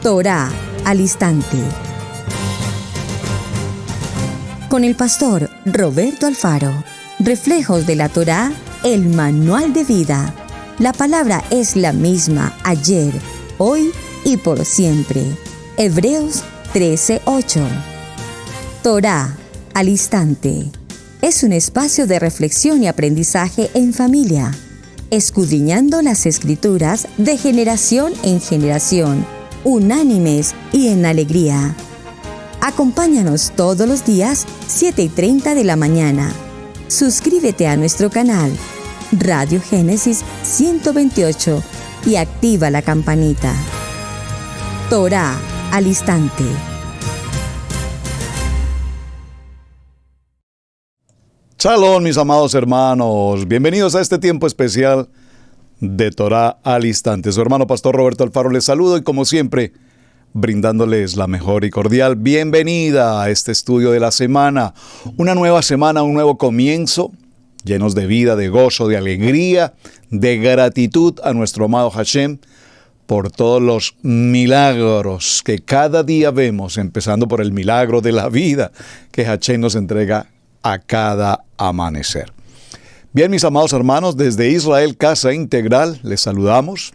Torá al instante. Con el pastor Roberto Alfaro. Reflejos de la Torá, el manual de vida. La palabra es la misma ayer, hoy y por siempre. Hebreos 13:8. Torá al instante. Es un espacio de reflexión y aprendizaje en familia, escudriñando las Escrituras de generación en generación, unánimes y en alegría. Acompáñanos todos los días, 7:30 de la mañana. Suscríbete a nuestro canal, Radio Génesis 128, y activa la campanita. Torá al instante. Shalom, mis amados hermanos. Bienvenidos a este tiempo especial de Torá al instante. Su hermano pastor Roberto Alfaro les saludo y como siempre, brindándoles la mejor y cordial bienvenida a este estudio de la semana. Una nueva semana, un nuevo comienzo, llenos de vida, de gozo, de alegría, de gratitud a nuestro amado Hashem por todos los milagros que cada día vemos, empezando por el milagro de la vida que Hashem nos entrega a cada amanecer. Bien, mis amados hermanos, desde Israel Casa Integral les saludamos.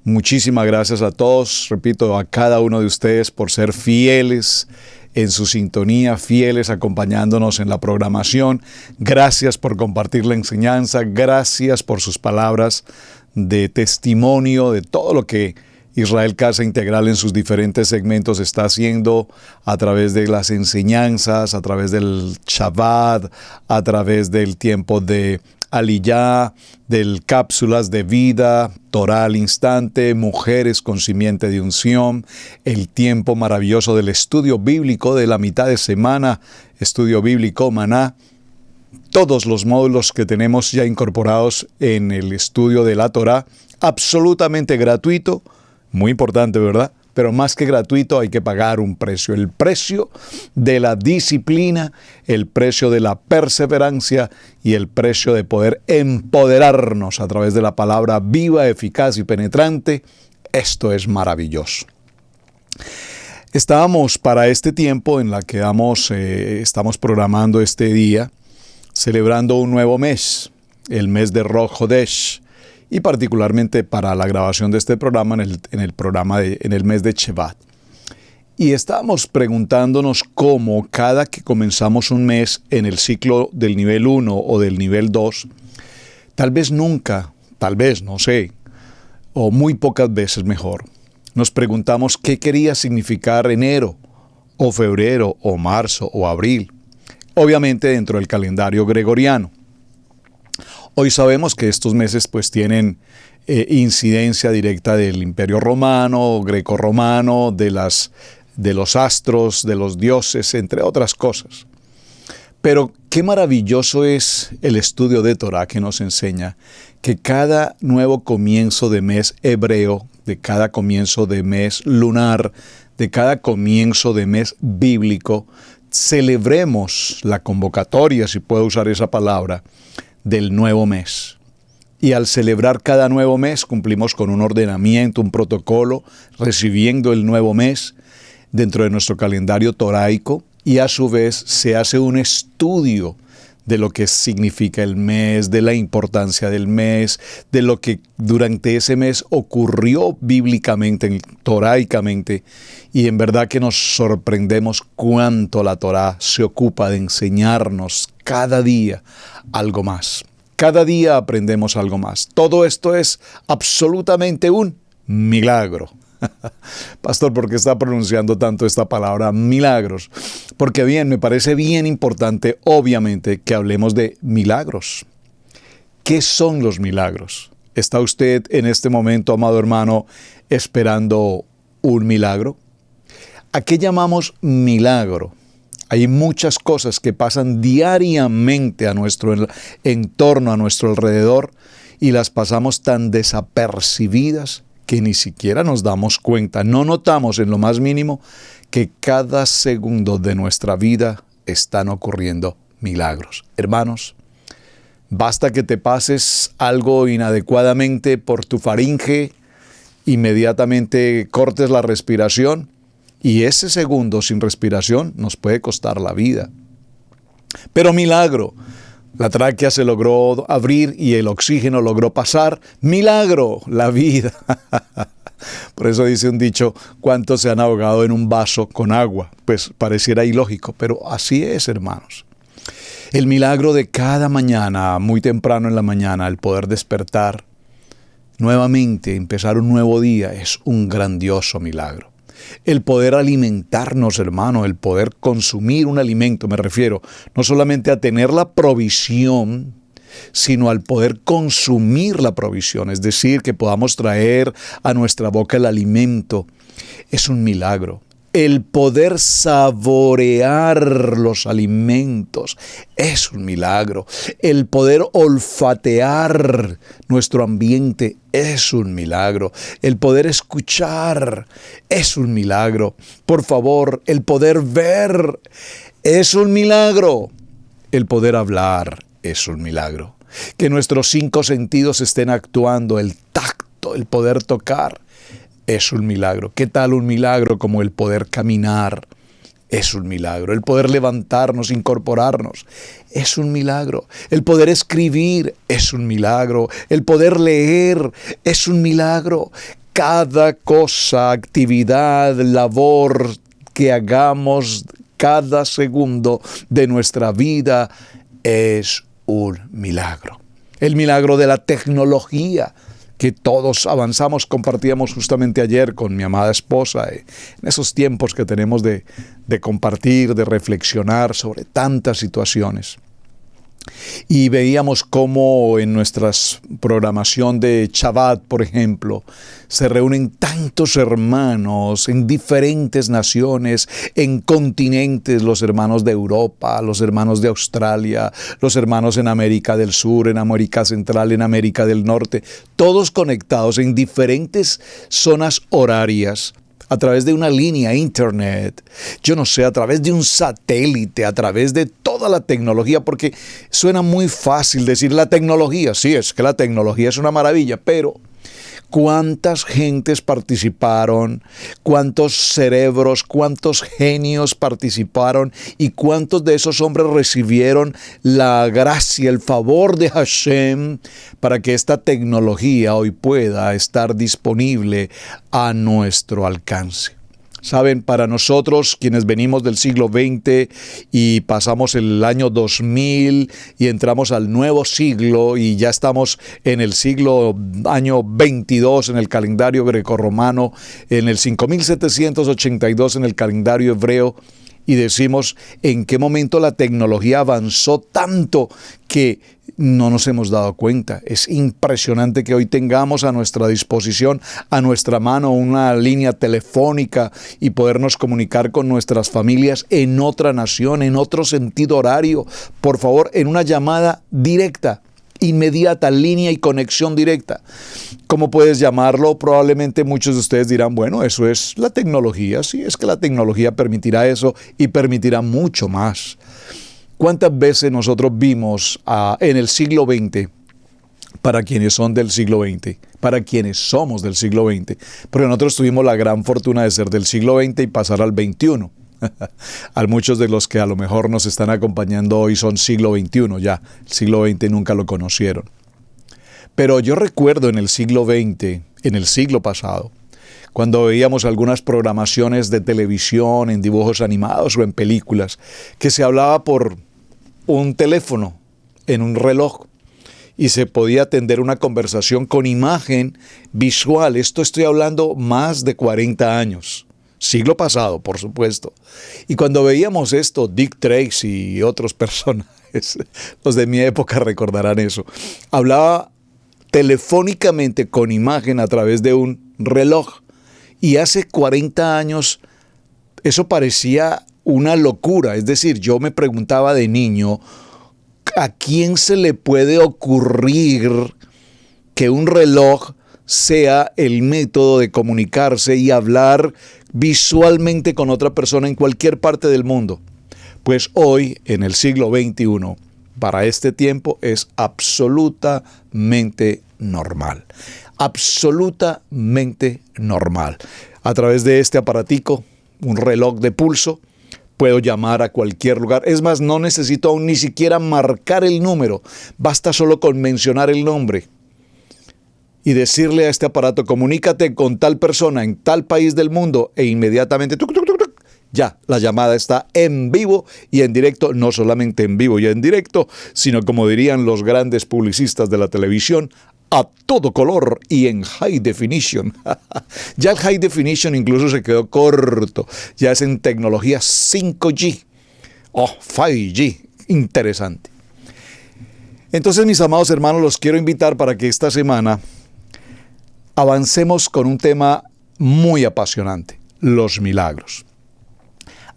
Muchísimas gracias a todos, repito, a cada uno de ustedes por ser fieles en su sintonía, fieles acompañándonos en la programación. Gracias por compartir la enseñanza, gracias por sus palabras de testimonio de todo lo que Israel Casa Integral en sus diferentes segmentos está haciendo a través de las enseñanzas, a través del Shabbat, a través del tiempo de Aliyá, del cápsulas de vida, Torá al instante, mujeres con simiente de unción, el tiempo maravilloso del estudio bíblico de la mitad de semana, estudio bíblico Maná, todos los módulos que tenemos ya incorporados en el estudio de la Torá, absolutamente gratuito, muy importante, ¿verdad? Pero más que gratuito hay que pagar un precio. El precio de la disciplina, el precio de la perseverancia y el precio de poder empoderarnos a través de la palabra viva, eficaz y penetrante. Esto es maravilloso. Estábamos para este tiempo en la que estamos programando este día, celebrando un nuevo mes, el mes de Rosh Hodesh. Y particularmente para la grabación de este programa en el mes de Shevat. Y estábamos preguntándonos cómo cada que comenzamos un mes en el ciclo del nivel 1 o del nivel 2, tal vez nunca, no sé, o muy pocas veces mejor, nos preguntamos qué quería significar enero, o febrero, o marzo, o abril, obviamente dentro del calendario gregoriano. Hoy sabemos que estos meses pues tienen incidencia directa del Imperio Romano, Greco-Romano, de los astros, de los dioses, entre otras cosas. Pero qué maravilloso es el estudio de Torá que nos enseña que cada nuevo comienzo de mes hebreo, de cada comienzo de mes lunar, de cada comienzo de mes bíblico, celebremos la convocatoria, si puedo usar esa palabra, del nuevo mes. Y al celebrar cada nuevo mes cumplimos con un ordenamiento, un protocolo, recibiendo el nuevo mes dentro de nuestro calendario toraico, y a su vez se hace un estudio de lo que significa el mes, de la importancia del mes, de lo que durante ese mes ocurrió bíblicamente, toraicamente, y en verdad que nos sorprendemos cuánto la Torá se ocupa de enseñarnos cada día algo más. Cada día aprendemos algo más. Todo esto es absolutamente un milagro. Pastor, ¿por qué está pronunciando tanto esta palabra milagros? Porque me parece bien importante, obviamente, que hablemos de milagros. ¿Qué son los milagros? ¿Está usted en este momento, amado hermano, esperando un milagro? ¿A qué llamamos milagro? Hay muchas cosas que pasan diariamente a nuestro entorno, a nuestro alrededor, y las pasamos tan desapercibidas que ni siquiera nos damos cuenta, no notamos en lo más mínimo que cada segundo de nuestra vida están ocurriendo milagros. Hermanos, basta que te pases algo inadecuadamente por tu faringe inmediatamente cortes la respiración y ese segundo sin respiración nos puede costar la vida. Pero milagro, la tráquea se logró abrir y el oxígeno logró pasar. Milagro, la vida. Por eso dice un dicho, ¿cuántos se han ahogado en un vaso con agua? Pues pareciera ilógico, pero así es, hermanos. El milagro de cada mañana, muy temprano en la mañana, el poder despertar nuevamente, empezar un nuevo día, es un grandioso milagro. El poder alimentarnos, hermano, el poder consumir un alimento, me refiero no solamente a tener la provisión, sino al poder consumir la provisión, es decir, que podamos traer a nuestra boca el alimento, es un milagro. El poder saborear los alimentos es un milagro. El poder olfatear nuestro ambiente es un milagro. El poder escuchar es un milagro. Por favor, el poder ver es un milagro. El poder hablar es un milagro. Que nuestros 5 sentidos estén actuando, el tacto, el poder tocar, es un milagro. ¿Qué tal un milagro como el poder caminar? Es un milagro. El poder levantarnos, incorporarnos, es un milagro. El poder escribir es un milagro. El poder leer es un milagro. Cada cosa, actividad, labor que hagamos cada segundo de nuestra vida es un milagro. El milagro de la tecnología, que todos avanzamos, compartíamos justamente ayer con mi amada esposa, en esos tiempos que tenemos de compartir, de reflexionar sobre tantas situaciones. Y veíamos cómo en nuestra programación de Shabbat, por ejemplo, se reúnen tantos hermanos en diferentes naciones, en continentes, los hermanos de Europa, los hermanos de Australia, los hermanos en América del Sur, en América Central, en América del Norte, todos conectados en diferentes zonas horarias, a través de una línea internet, yo no sé, a través de un satélite, a través de toda la tecnología, porque suena muy fácil decir la tecnología. Sí, es que la tecnología es una maravilla, pero ¿cuántas gentes participaron? ¿Cuántos cerebros, cuántos genios participaron? ¿Y cuántos de esos hombres recibieron la gracia, el favor de Hashem para que esta tecnología hoy pueda estar disponible a nuestro alcance? Saben, para nosotros, quienes venimos del siglo XX y pasamos el año 2000 y entramos al nuevo siglo y ya estamos en el año 22 en el calendario grecorromano, en el 5782 en el calendario hebreo, y decimos en qué momento la tecnología avanzó tanto que no nos hemos dado cuenta. Es impresionante que hoy tengamos a nuestra disposición, a nuestra mano, una línea telefónica y podernos comunicar con nuestras familias en otra nación, en otro sentido horario. Por favor, en una llamada directa, inmediata, línea y conexión directa. ¿Cómo puedes llamarlo? Probablemente muchos de ustedes dirán, bueno, eso es la tecnología. Sí, es que la tecnología permitirá eso y permitirá mucho más. ¿Cuántas veces nosotros vimos en el siglo XX, para quienes son del siglo XX, para quienes somos del siglo XX, porque nosotros tuvimos la gran fortuna de ser del siglo XX y pasar al XXI. A muchos de los que a lo mejor nos están acompañando hoy son siglo XXI ya, el siglo XX nunca lo conocieron. Pero yo recuerdo en el siglo XX, en el siglo pasado, cuando veíamos algunas programaciones de televisión, en dibujos animados o en películas, que se hablaba por un teléfono, en un reloj, y se podía atender una conversación con imagen visual. Esto estoy hablando más de 40 años. Siglo pasado, por supuesto. Y cuando veíamos esto, Dick Tracy y otros personajes, los de mi época recordarán eso, hablaba telefónicamente con imagen a través de un reloj. Y hace 40 años eso parecía una locura. Es decir, yo me preguntaba de niño, ¿a quién se le puede ocurrir que un reloj sea el método de comunicarse y hablar visualmente con otra persona en cualquier parte del mundo? Pues hoy, en el siglo XXI, para este tiempo es absolutamente normal. Absolutamente normal. A través de este aparatico, un reloj de pulso, puedo llamar a cualquier lugar. Es más, no necesito aún ni siquiera marcar el número. Basta solo con mencionar el nombre y decirle a este aparato, comunícate con tal persona en tal país del mundo, e inmediatamente, tuc, tuc, tuc, tuc, ya, la llamada está en vivo y en directo, no solamente en vivo y en directo, sino como dirían los grandes publicistas de la televisión, a todo color y en high definition. Ya el high definition incluso se quedó corto, ya es en tecnología 5G o 5G, interesante. Entonces, mis amados hermanos, los quiero invitar para que esta semana avancemos con un tema muy apasionante, los milagros.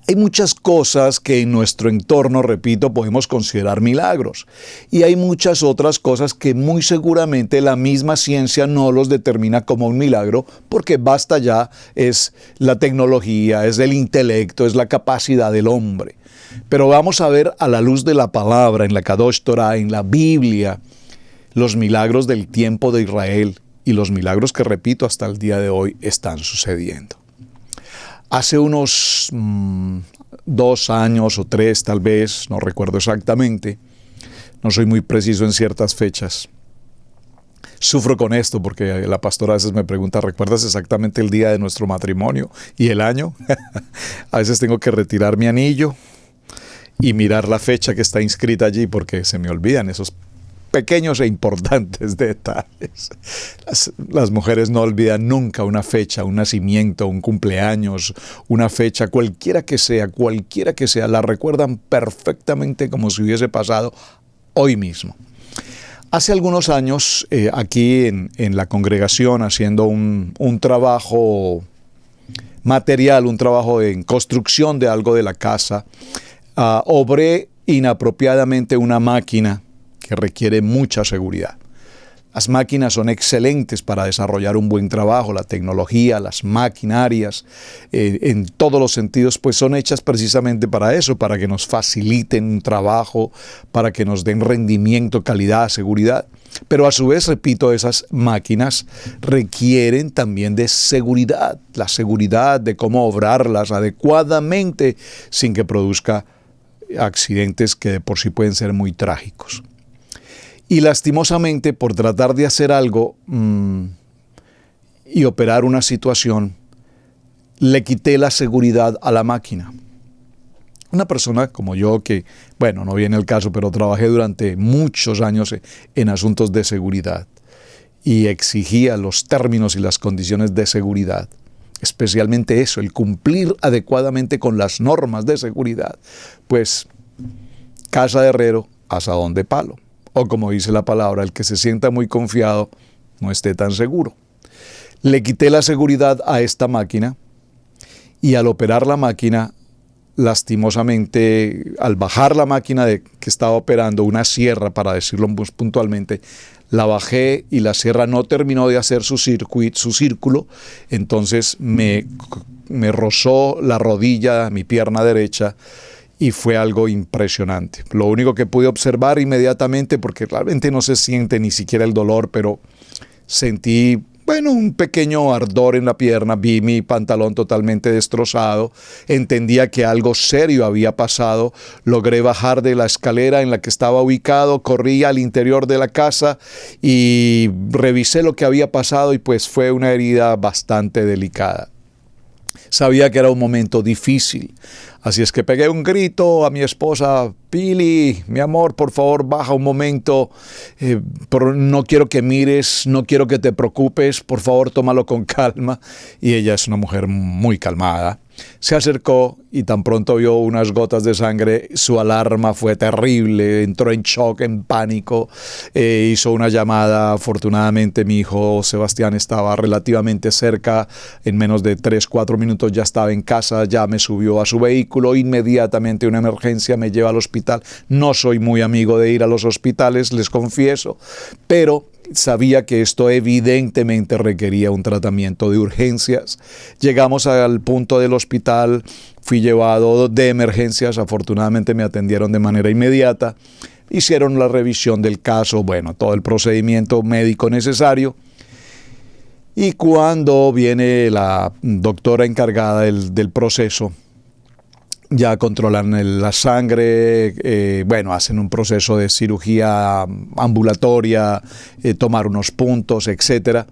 Hay muchas cosas que en nuestro entorno, repito, podemos considerar milagros. Y hay muchas otras cosas que muy seguramente la misma ciencia no los determina como un milagro, porque basta ya, es la tecnología, es el intelecto, es la capacidad del hombre. Pero vamos a ver a la luz de la palabra, en la Kadosh Torah, en la Biblia, los milagros del tiempo de Israel y los milagros que, repito, hasta el día de hoy están sucediendo. Hace unos 2 años o 3 tal vez, no recuerdo exactamente, no soy muy preciso en ciertas fechas. Sufro con esto porque la pastora a veces me pregunta, ¿recuerdas exactamente el día de nuestro matrimonio y el año? A veces tengo que retirar mi anillo y mirar la fecha que está inscrita allí porque se me olvidan esos pequeños e importantes detalles. Las mujeres no olvidan nunca una fecha, un nacimiento, un cumpleaños, una fecha, cualquiera que sea, la recuerdan perfectamente como si hubiese pasado hoy mismo. Hace algunos años, aquí en la congregación, haciendo un trabajo material, un trabajo en construcción de algo de la casa, obré inapropiadamente una máquina que requiere mucha seguridad. Las máquinas son excelentes para desarrollar un buen trabajo, la tecnología, las maquinarias, en todos los sentidos, pues son hechas precisamente para eso, para que nos faciliten un trabajo, para que nos den rendimiento, calidad, seguridad. Pero a su vez, repito, esas máquinas requieren también de seguridad, la seguridad de cómo obrarlas adecuadamente sin que produzca accidentes que de por sí pueden ser muy trágicos. Y lastimosamente, por tratar de hacer algo y operar una situación, le quité la seguridad a la máquina. Una persona como yo que, bueno, no viene el caso, pero trabajé durante muchos años en asuntos de seguridad y exigía los términos y las condiciones de seguridad. Especialmente eso, el cumplir adecuadamente con las normas de seguridad. Pues, casa de herrero, asadón de palo. O como dice la palabra, el que se sienta muy confiado no esté tan seguro. Le quité la seguridad a esta máquina y al operar la máquina, lastimosamente, al bajar la máquina que estaba operando, una sierra, para decirlo muy puntualmente, la bajé y la sierra no terminó de hacer su círculo, entonces me rozó la rodilla, mi pierna derecha, y fue algo impresionante. Lo único que pude observar inmediatamente, porque realmente no se siente ni siquiera el dolor, pero sentí, un pequeño ardor en la pierna, vi mi pantalón totalmente destrozado, entendía que algo serio había pasado, logré bajar de la escalera en la que estaba ubicado, corrí al interior de la casa y revisé lo que había pasado y pues fue una herida bastante delicada. Sabía que era un momento difícil, así es que pegué un grito a mi esposa, Pili, mi amor, por favor, baja un momento, no quiero que mires, no quiero que te preocupes, por favor, tómalo con calma. Y ella es una mujer muy calmada. Se acercó y tan pronto vio unas gotas de sangre, su alarma fue terrible, entró en shock, en pánico, hizo una llamada. Afortunadamente mi hijo Sebastián estaba relativamente cerca, en menos de 3-4 minutos ya estaba en casa, ya me subió a su vehículo, inmediatamente una emergencia me lleva al hospital. No soy muy amigo de ir a los hospitales, les confieso, pero sabía que esto evidentemente requería un tratamiento de urgencias. Llegamos al punto del hospital, fui llevado de emergencias, afortunadamente me atendieron de manera inmediata. hicieron la revisión del caso, bueno, todo el procedimiento médico necesario. Y cuando viene la doctora encargada del proceso, ya controlan la sangre, hacen un proceso de cirugía ambulatoria, tomar unos puntos, etc.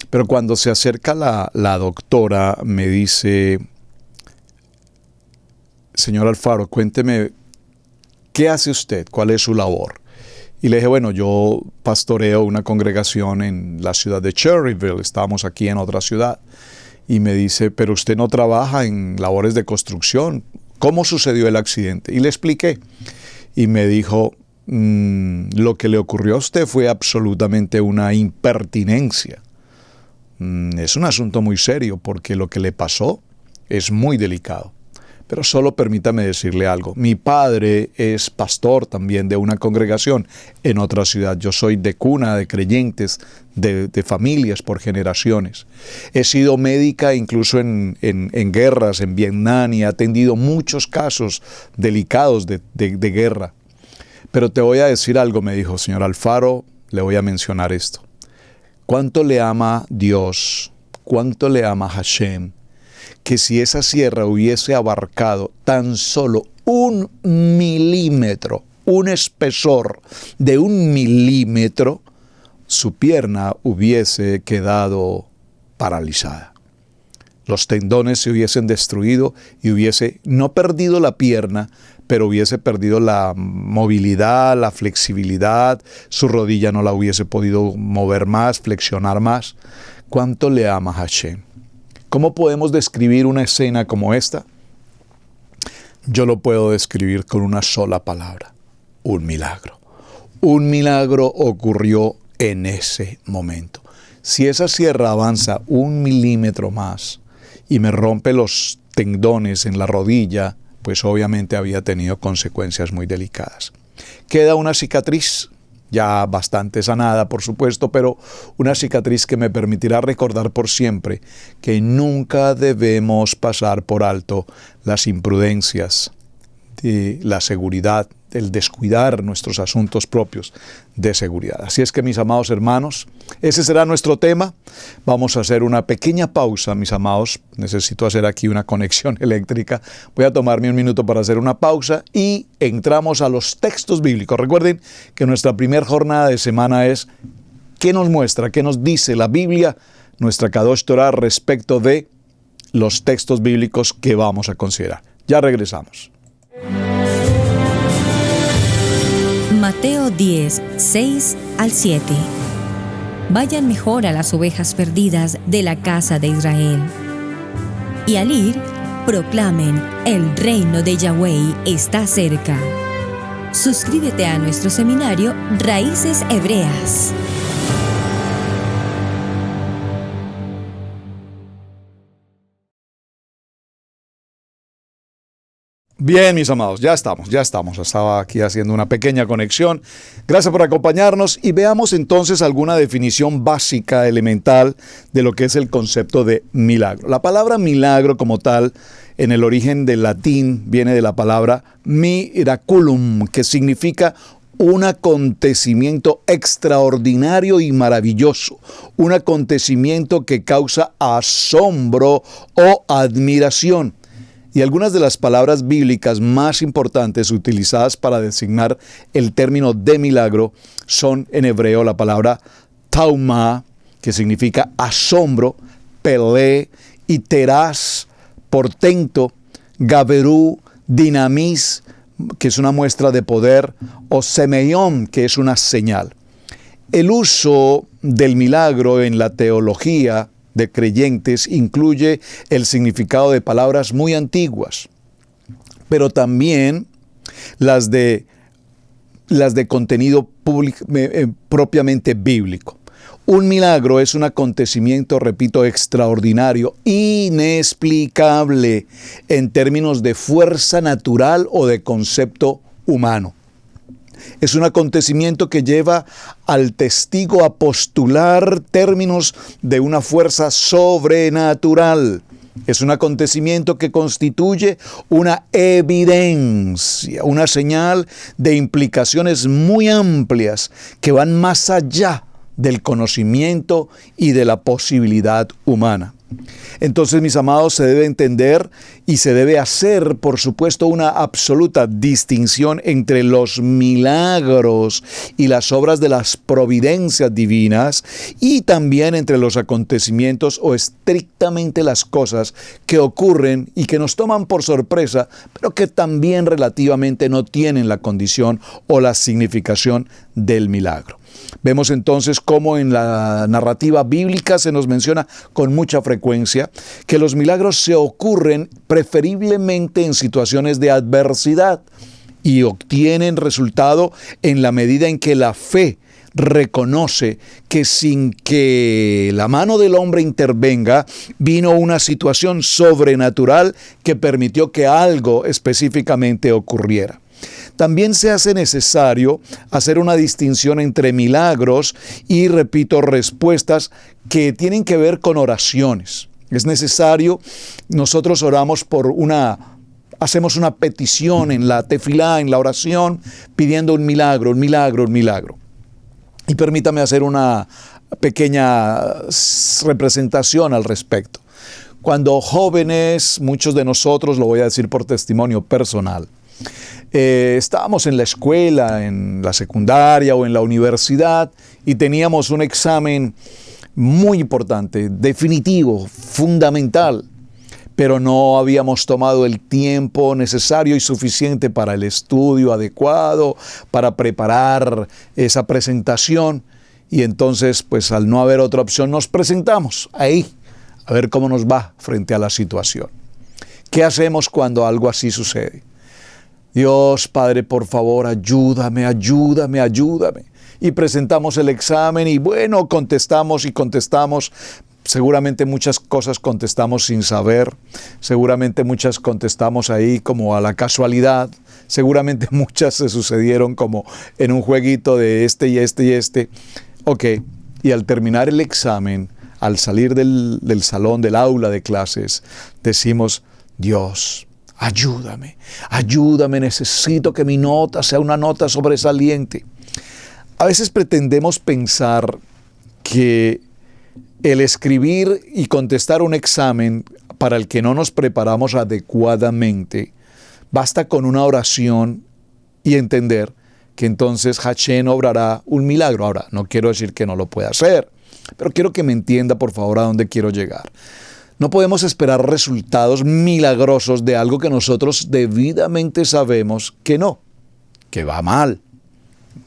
Pero cuando se acerca la doctora, me dice: señor Alfaro, cuénteme, ¿qué hace usted? ¿Cuál es su labor? Y le dije, bueno, yo pastoreo una congregación en la ciudad de Cherryville, estábamos aquí en otra ciudad. Y me dice, pero usted no trabaja en labores de construcción. ¿Cómo sucedió el accidente? Y le expliqué. Y me dijo, lo que le ocurrió a usted fue absolutamente una impertinencia. Es un asunto muy serio porque lo que le pasó es muy delicado. Pero solo permítame decirle algo. Mi padre es pastor también de una congregación en otra ciudad. Yo soy de cuna de creyentes, de familias por generaciones. He sido médica incluso en guerras, en Vietnam, y he atendido muchos casos delicados de guerra. Pero te voy a decir algo, me dijo, señor Alfaro, le voy a mencionar esto. ¿Cuánto le ama Dios? ¿Cuánto le ama Hashem? Que si esa sierra hubiese abarcado tan solo 1 milímetro, un espesor de 1 milímetro, su pierna hubiese quedado paralizada. Los tendones se hubiesen destruido y hubiese no perdido la pierna, pero hubiese perdido la movilidad, la flexibilidad, su rodilla no la hubiese podido mover más, flexionar más. ¿Cuánto le ama Hashem? ¿Cómo podemos describir una escena como esta? Yo lo puedo describir con una sola palabra: un milagro. Un milagro ocurrió en ese momento. Si esa sierra avanza 1 milímetro más y me rompe los tendones en la rodilla, pues obviamente había tenido consecuencias muy delicadas. Queda una cicatriz, ya bastante sanada, por supuesto, pero una cicatriz que me permitirá recordar por siempre que nunca debemos pasar por alto las imprudencias, la seguridad, el descuidar nuestros asuntos propios de seguridad. Así es que, mis amados hermanos, ese será nuestro tema. Vamos a hacer una pequeña pausa, mis amados. Necesito hacer aquí una conexión eléctrica. Voy a tomarme un minuto para hacer una pausa y entramos a los textos bíblicos. Recuerden que nuestra primera jornada de semana es ¿qué nos muestra? ¿Qué nos dice la Biblia? Nuestra Kadosh Torah respecto de los textos bíblicos que vamos a considerar. Ya regresamos. Mateo 10, 6 al 7. Vayan mejor a las ovejas perdidas de la casa de Israel. Y al ir, proclamen, el reino de Yahweh está cerca. Suscríbete a nuestro seminario Raíces Hebreas. Bien, mis amados, ya estamos. Estaba aquí haciendo una pequeña conexión. Gracias por acompañarnos y veamos entonces alguna definición básica, elemental, de lo que es el concepto de milagro. La palabra milagro como tal, en el origen del latín, viene de la palabra miraculum, que significa un acontecimiento extraordinario y maravilloso, un acontecimiento que causa asombro o admiración. Y algunas de las palabras bíblicas más importantes utilizadas para designar el término de milagro son en hebreo la palabra tauma, que significa asombro, pelé, y teras, portento, gaberú, dinamis, que es una muestra de poder, o semeión, que es una señal. El uso del milagro en la teología de creyentes incluye el significado de palabras muy antiguas, pero también las de contenido propiamente bíblico. Un milagro es un acontecimiento, repito, extraordinario, inexplicable en términos de fuerza natural o de concepto humano. Es un acontecimiento que lleva al testigo a postular términos de una fuerza sobrenatural. Es un acontecimiento que constituye una evidencia, una señal de implicaciones muy amplias que van más allá del conocimiento y de la posibilidad humana. Entonces, mis amados, se debe entender y se debe hacer, por supuesto, una absoluta distinción entre los milagros y las obras de las providencias divinas y también entre los acontecimientos o estrictamente las cosas que ocurren y que nos toman por sorpresa, pero que también relativamente no tienen la condición o la significación del milagro. Vemos entonces cómo en la narrativa bíblica se nos menciona con mucha frecuencia que los milagros se ocurren preferiblemente en situaciones de adversidad y obtienen resultado en la medida en que la fe reconoce que sin que la mano del hombre intervenga, vino una situación sobrenatural que permitió que algo específicamente ocurriera. También se hace necesario hacer una distinción entre milagros y, repito, respuestas que tienen que ver con oraciones. Es necesario, nosotros oramos hacemos una petición en la tefilá, en la oración, pidiendo un milagro, un milagro, un milagro. Y permítame hacer una pequeña representación al respecto. Cuando jóvenes, muchos de nosotros, lo voy a decir por testimonio personal, estábamos en la escuela, en la secundaria o en la universidad y teníamos un examen muy importante, definitivo, fundamental, pero no habíamos tomado el tiempo necesario y suficiente para el estudio adecuado, para preparar esa presentación y entonces, pues al no haber otra opción, nos presentamos ahí a ver cómo nos va frente a la situación. ¿Qué hacemos cuando algo así sucede? Dios, Padre, por favor, ayúdame, ayúdame, ayúdame. Y presentamos el examen y bueno, contestamos y contestamos. Seguramente muchas cosas contestamos sin saber. Seguramente muchas contestamos ahí como a la casualidad. Seguramente muchas se sucedieron como en un jueguito de este y este y este. Ok, y al terminar el examen, al salir del salón, del aula de clases, decimos, Dios, ayúdame, ayúdame, necesito que mi nota sea una nota sobresaliente. A veces pretendemos pensar que el escribir y contestar un examen para el que no nos preparamos adecuadamente, basta con una oración y entender que entonces Hashem obrará un milagro. Ahora, no quiero decir que no lo pueda hacer, pero quiero que me entienda, por favor, a dónde quiero llegar. No podemos esperar resultados milagrosos de algo que nosotros debidamente sabemos que no, que va mal,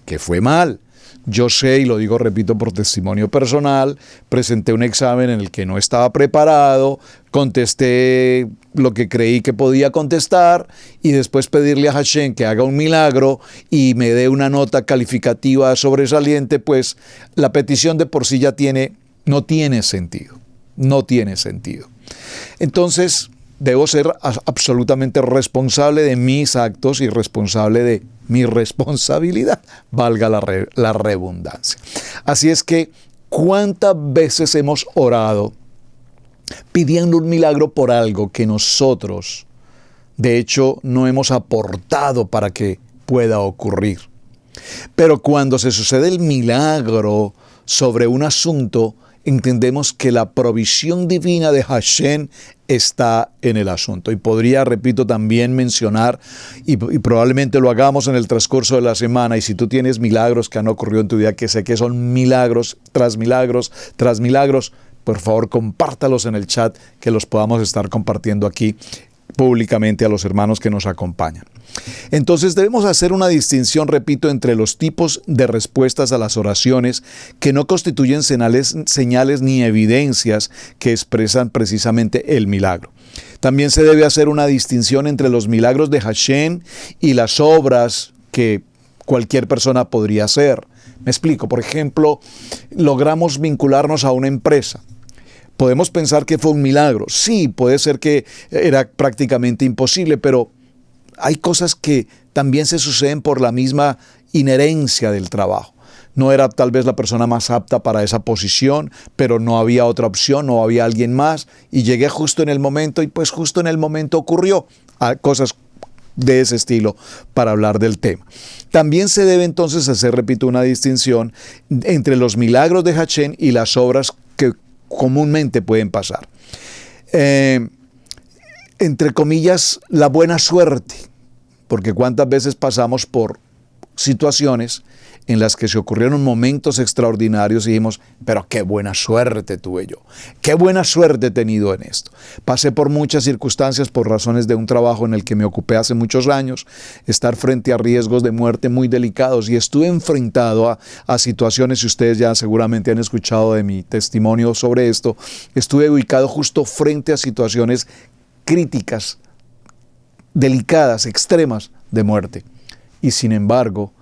que fue mal. Yo sé, y lo digo, repito, por testimonio personal, presenté un examen en el que no estaba preparado, contesté lo que creí que podía contestar y después pedirle a Hashem que haga un milagro y me dé una nota calificativa sobresaliente, pues la petición de por sí ya no tiene sentido. No tiene sentido. Entonces, debo ser absolutamente responsable de mis actos y responsable de mi responsabilidad, valga la redundancia. Así es que, ¿cuántas veces hemos orado pidiendo un milagro por algo que nosotros, de hecho, no hemos aportado para que pueda ocurrir? Pero cuando se sucede el milagro sobre un asunto, entendemos que la provisión divina de Hashem está en el asunto. Y podría, repito, también mencionar, y probablemente lo hagamos en el transcurso de la semana, y si tú tienes milagros que han ocurrido en tu vida, que sé que son milagros tras milagros tras milagros, por favor compártalos en el chat, que los podamos estar compartiendo aquí públicamente a los hermanos que nos acompañan. Entonces debemos hacer una distinción, repito, entre los tipos de respuestas a las oraciones que no constituyen señales ni evidencias que expresan precisamente el milagro. También se debe hacer una distinción entre los milagros de Hashem y las obras que cualquier persona podría hacer. Me explico, por ejemplo, logramos vincularnos a una empresa. Podemos pensar que fue un milagro. Sí, puede ser que era prácticamente imposible, pero hay cosas que también se suceden por la misma inherencia del trabajo. no era tal vez la persona más apta para esa posición, pero no había otra opción, no había alguien más, y llegué justo en el momento, y pues justo en el momento ocurrió cosas de ese estilo para hablar del tema. También se debe entonces hacer, repito, una distinción entre los milagros de Hachén y las obras que comúnmente pueden pasar. Entre comillas, la buena suerte, porque cuántas veces pasamos por situaciones en las que se ocurrieron momentos extraordinarios y dijimos, pero qué buena suerte tuve yo, qué buena suerte he tenido en esto. Pasé por muchas circunstancias por razones de un trabajo en el que me ocupé hace muchos años, estar frente a riesgos de muerte muy delicados, y estuve enfrentado a situaciones, y ustedes ya seguramente han escuchado de mi testimonio sobre esto, estuve ubicado justo frente a situaciones críticas, delicadas, extremas de muerte. Y sin embargo,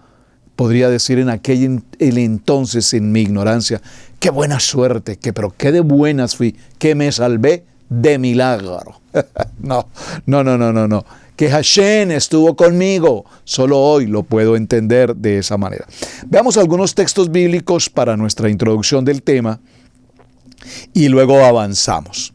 podría decir en aquel entonces, en mi ignorancia, qué buena suerte, pero qué de buenas fui, que me salvé de milagro. No. Que Hachén estuvo conmigo. Solo hoy lo puedo entender de esa manera. Veamos algunos textos bíblicos para nuestra introducción del tema y luego avanzamos.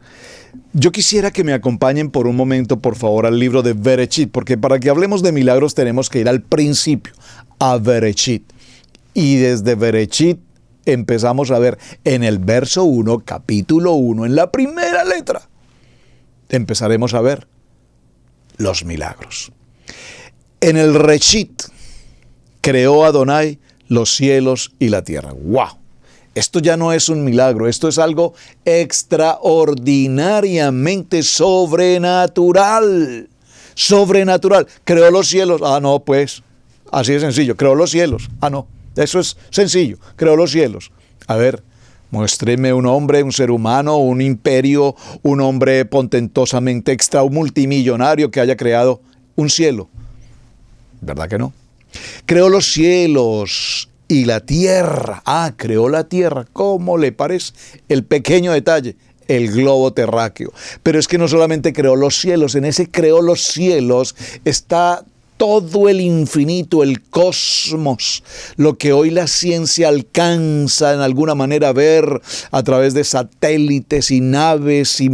Yo quisiera que me acompañen por un momento, por favor, al libro de Bereshit, porque para que hablemos de milagros tenemos que ir al principio, a Bereshit. Y desde Bereshit empezamos a ver en el verso 1, capítulo 1, en la primera letra, empezaremos a ver los milagros. En el Reshit creó Adonai los cielos y la tierra. ¡Wow! Esto ya no es un milagro, esto es algo extraordinariamente sobrenatural. Sobrenatural. Creó los cielos. Ah, no, pues, así de sencillo. Creó los cielos. Ah, no, eso es sencillo. Creó los cielos. A ver, muéstreme un hombre, un ser humano, un imperio, un hombre potentosamente extra, un multimillonario que haya creado un cielo. ¿Verdad que no? Creó los cielos y la tierra. Ah, creó la tierra. ¿Cómo le parece? El pequeño detalle, el globo terráqueo. Pero es que no solamente creó los cielos, en ese creó los cielos está todo el infinito, el cosmos, lo que hoy la ciencia alcanza en alguna manera a ver a través de satélites y naves y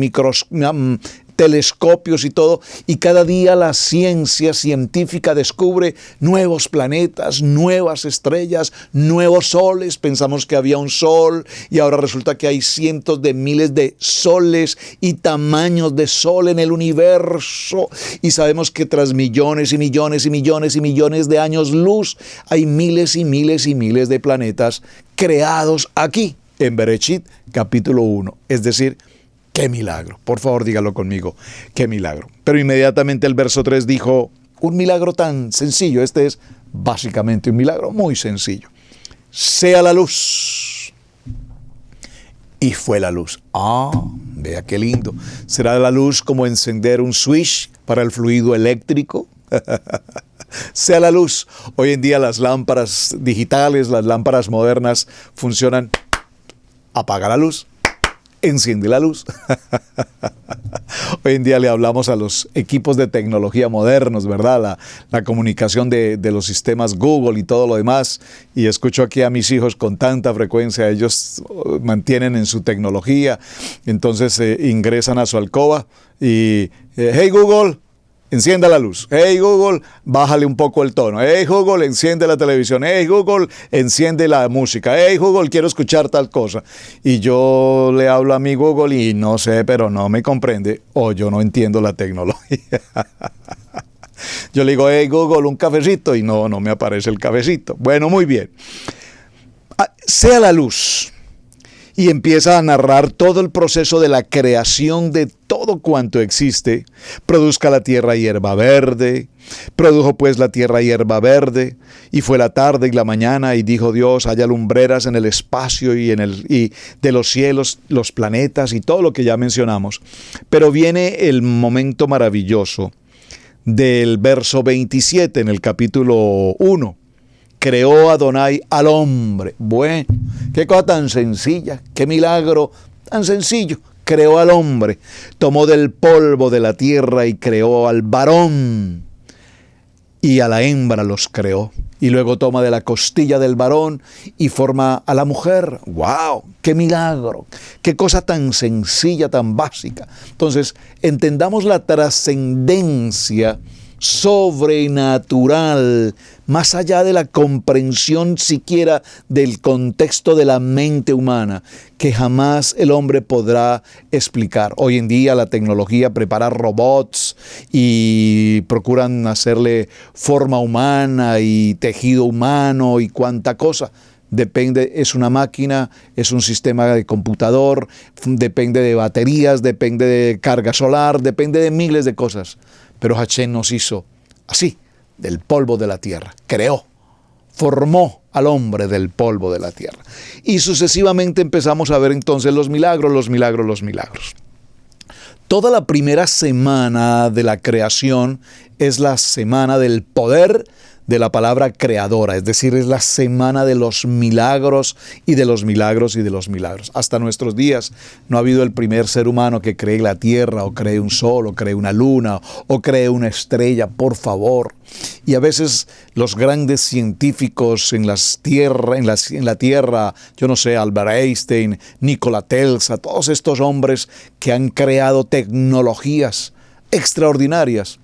telescopios y todo, y cada día la ciencia científica descubre nuevos planetas, nuevas estrellas, nuevos soles. Pensamos que había un sol y ahora resulta que hay cientos de miles de soles y tamaños de sol en el universo, y sabemos que tras millones y millones y millones y millones de años luz hay miles y miles y miles de planetas creados aquí en Bereshit capítulo 1, es decir, ¡qué milagro! Por favor, dígalo conmigo. ¡Qué milagro! Pero inmediatamente el verso 3 dijo, un milagro tan sencillo. Este es básicamente un milagro muy sencillo. Sea la luz. Y fue la luz. Ah, vea qué lindo. ¿Será la luz como encender un switch para el fluido eléctrico? Sea la luz. Hoy en día las lámparas digitales, las lámparas modernas funcionan. Apaga la luz. Enciende la luz. Hoy en día le hablamos a los equipos de tecnología modernos, ¿verdad? La comunicación de los sistemas Google y todo lo demás. Y escucho aquí a mis hijos con tanta frecuencia. Ellos mantienen en su tecnología. Entonces ingresan a su alcoba y, hey Google, encienda la luz. Hey Google, bájale un poco el tono. Hey Google, enciende la televisión. Hey Google, enciende la música. Hey Google, quiero escuchar tal cosa. Y yo le hablo a mi Google y no sé, pero no me comprende, o yo no entiendo la tecnología. Yo le digo, hey Google, un cafecito, y no me aparece el cafecito. Bueno, muy bien. Sea la luz. Y empieza a narrar todo el proceso de la creación de todo cuanto existe. Produzca la tierra hierba verde. Produjo pues la tierra hierba verde. Y fue la tarde y la mañana, y dijo Dios, haya lumbreras en el espacio y de los cielos, los planetas y todo lo que ya mencionamos. Pero viene el momento maravilloso del verso 27 en el capítulo 1. Creó Adonai al hombre. Bueno, qué cosa tan sencilla, qué milagro tan sencillo. Creó al hombre, tomó del polvo de la tierra y creó al varón. Y a la hembra los creó. y luego toma de la costilla del varón y forma a la mujer. ¡Wow! ¡Qué milagro! ¡Qué cosa tan sencilla, tan básica! Entonces, entendamos la trascendencia sobrenatural, más allá de la comprensión siquiera del contexto de la mente humana, que jamás el hombre podrá explicar. Hoy en día la tecnología prepara robots y procuran hacerle forma humana y tejido humano y cuánta cosa. Depende, es una máquina, es un sistema de computador, depende de baterías, depende de carga solar, depende de miles de cosas. Pero Hashem nos hizo así, del polvo de la tierra. Creó, formó al hombre del polvo de la tierra. Y sucesivamente empezamos a ver entonces los milagros, los milagros, los milagros. Toda la primera semana de la creación es la semana del poder de la palabra creadora, es decir, es la semana de los milagros y de los milagros y de los milagros. Hasta nuestros días no ha habido el primer ser humano que cree la tierra o cree un sol o cree una luna o cree una estrella, por favor. Y a veces los grandes científicos en la tierra, yo no sé, Albert Einstein, Nikola Tesla, todos estos hombres que han creado tecnologías extraordinarias,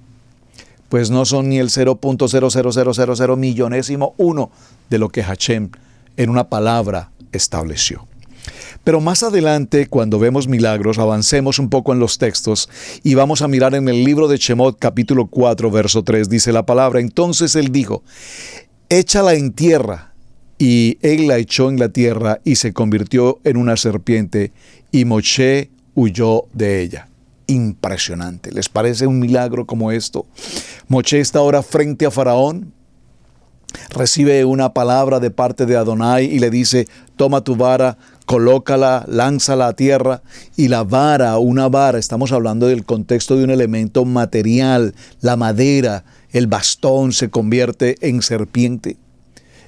pues no son ni el 0.00000 millonésimo uno de lo que Hashem en una palabra estableció. Pero más adelante, cuando vemos milagros, avancemos un poco en los textos y vamos a mirar en el libro de Shemot, capítulo 4, verso 3, dice la palabra: entonces él dijo, échala en tierra, y él la echó en la tierra y se convirtió en una serpiente, y Moshe huyó de ella. Impresionante. ¿Les parece un milagro como esto? Moshe está ahora frente a Faraón, recibe una palabra de parte de Adonai y le dice: toma tu vara, colócala, lánzala a tierra. Y la vara, una vara, estamos hablando del contexto de un elemento material, la madera, el bastón se convierte en serpiente.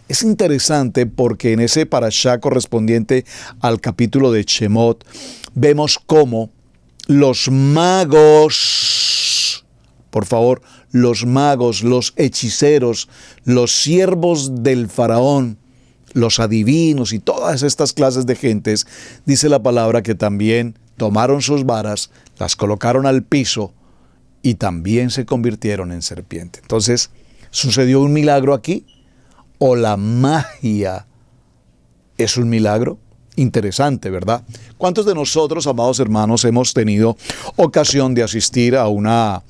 Es interesante porque en ese parashá correspondiente al capítulo de Shemot vemos cómo los magos, por favor, los magos, los hechiceros, los siervos del faraón, los adivinos y todas estas clases de gentes, dice la palabra que también tomaron sus varas, las colocaron al piso y también se convirtieron en serpiente. Entonces, ¿sucedió un milagro aquí? ¿O la magia es un milagro? Interesante, ¿verdad? ¿Cuántos de nosotros, amados hermanos, hemos tenido ocasión de asistir a una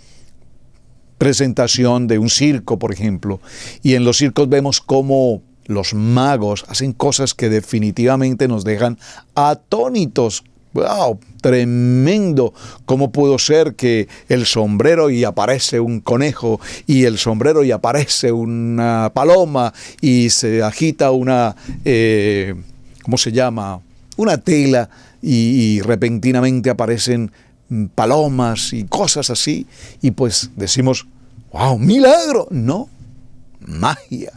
presentación de un circo, por ejemplo? Y en los circos vemos cómo los magos hacen cosas que definitivamente nos dejan atónitos. ¡Wow! Tremendo. ¿Cómo pudo ser que el sombrero y aparece un conejo, y el sombrero y aparece una paloma, y se agita una... ¿cómo se llama? Una tela y repentinamente aparecen palomas y cosas así? Y pues decimos, ¡wow! ¡Milagro! No, magia.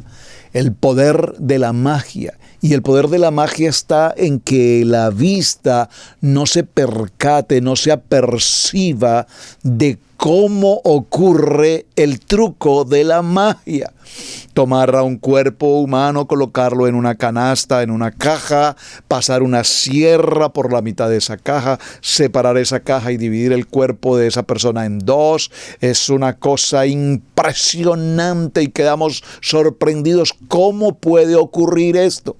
El poder de la magia. Y el poder de la magia está en que la vista no se percate, no se aperciba de cómo ocurre el truco de la magia. Tomar a un cuerpo humano, colocarlo en una canasta, en una caja, pasar una sierra por la mitad de esa caja, separar esa caja y dividir el cuerpo de esa persona en dos. Es una cosa impresionante y quedamos sorprendidos. ¿Cómo puede ocurrir esto?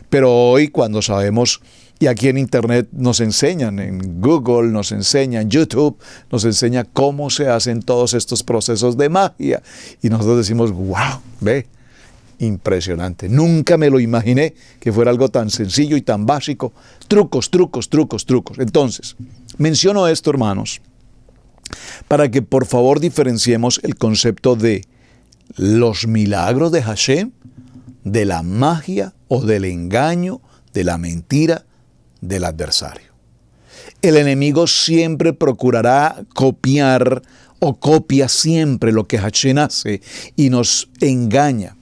Pero hoy, cuando sabemos, y aquí en Internet nos enseñan, en Google nos enseñan, YouTube nos enseña cómo se hacen todos estos procesos de magia. Y nosotros decimos, wow, ve, impresionante. Nunca me lo imaginé que fuera algo tan sencillo y tan básico. Trucos, trucos, trucos, trucos. Entonces, menciono esto, hermanos, para que por favor diferenciemos el concepto de los milagros de Hashem, de la magia o del engaño, de la mentira del adversario. El enemigo siempre procurará copiar o copia siempre lo que Hashem hace y nos engaña.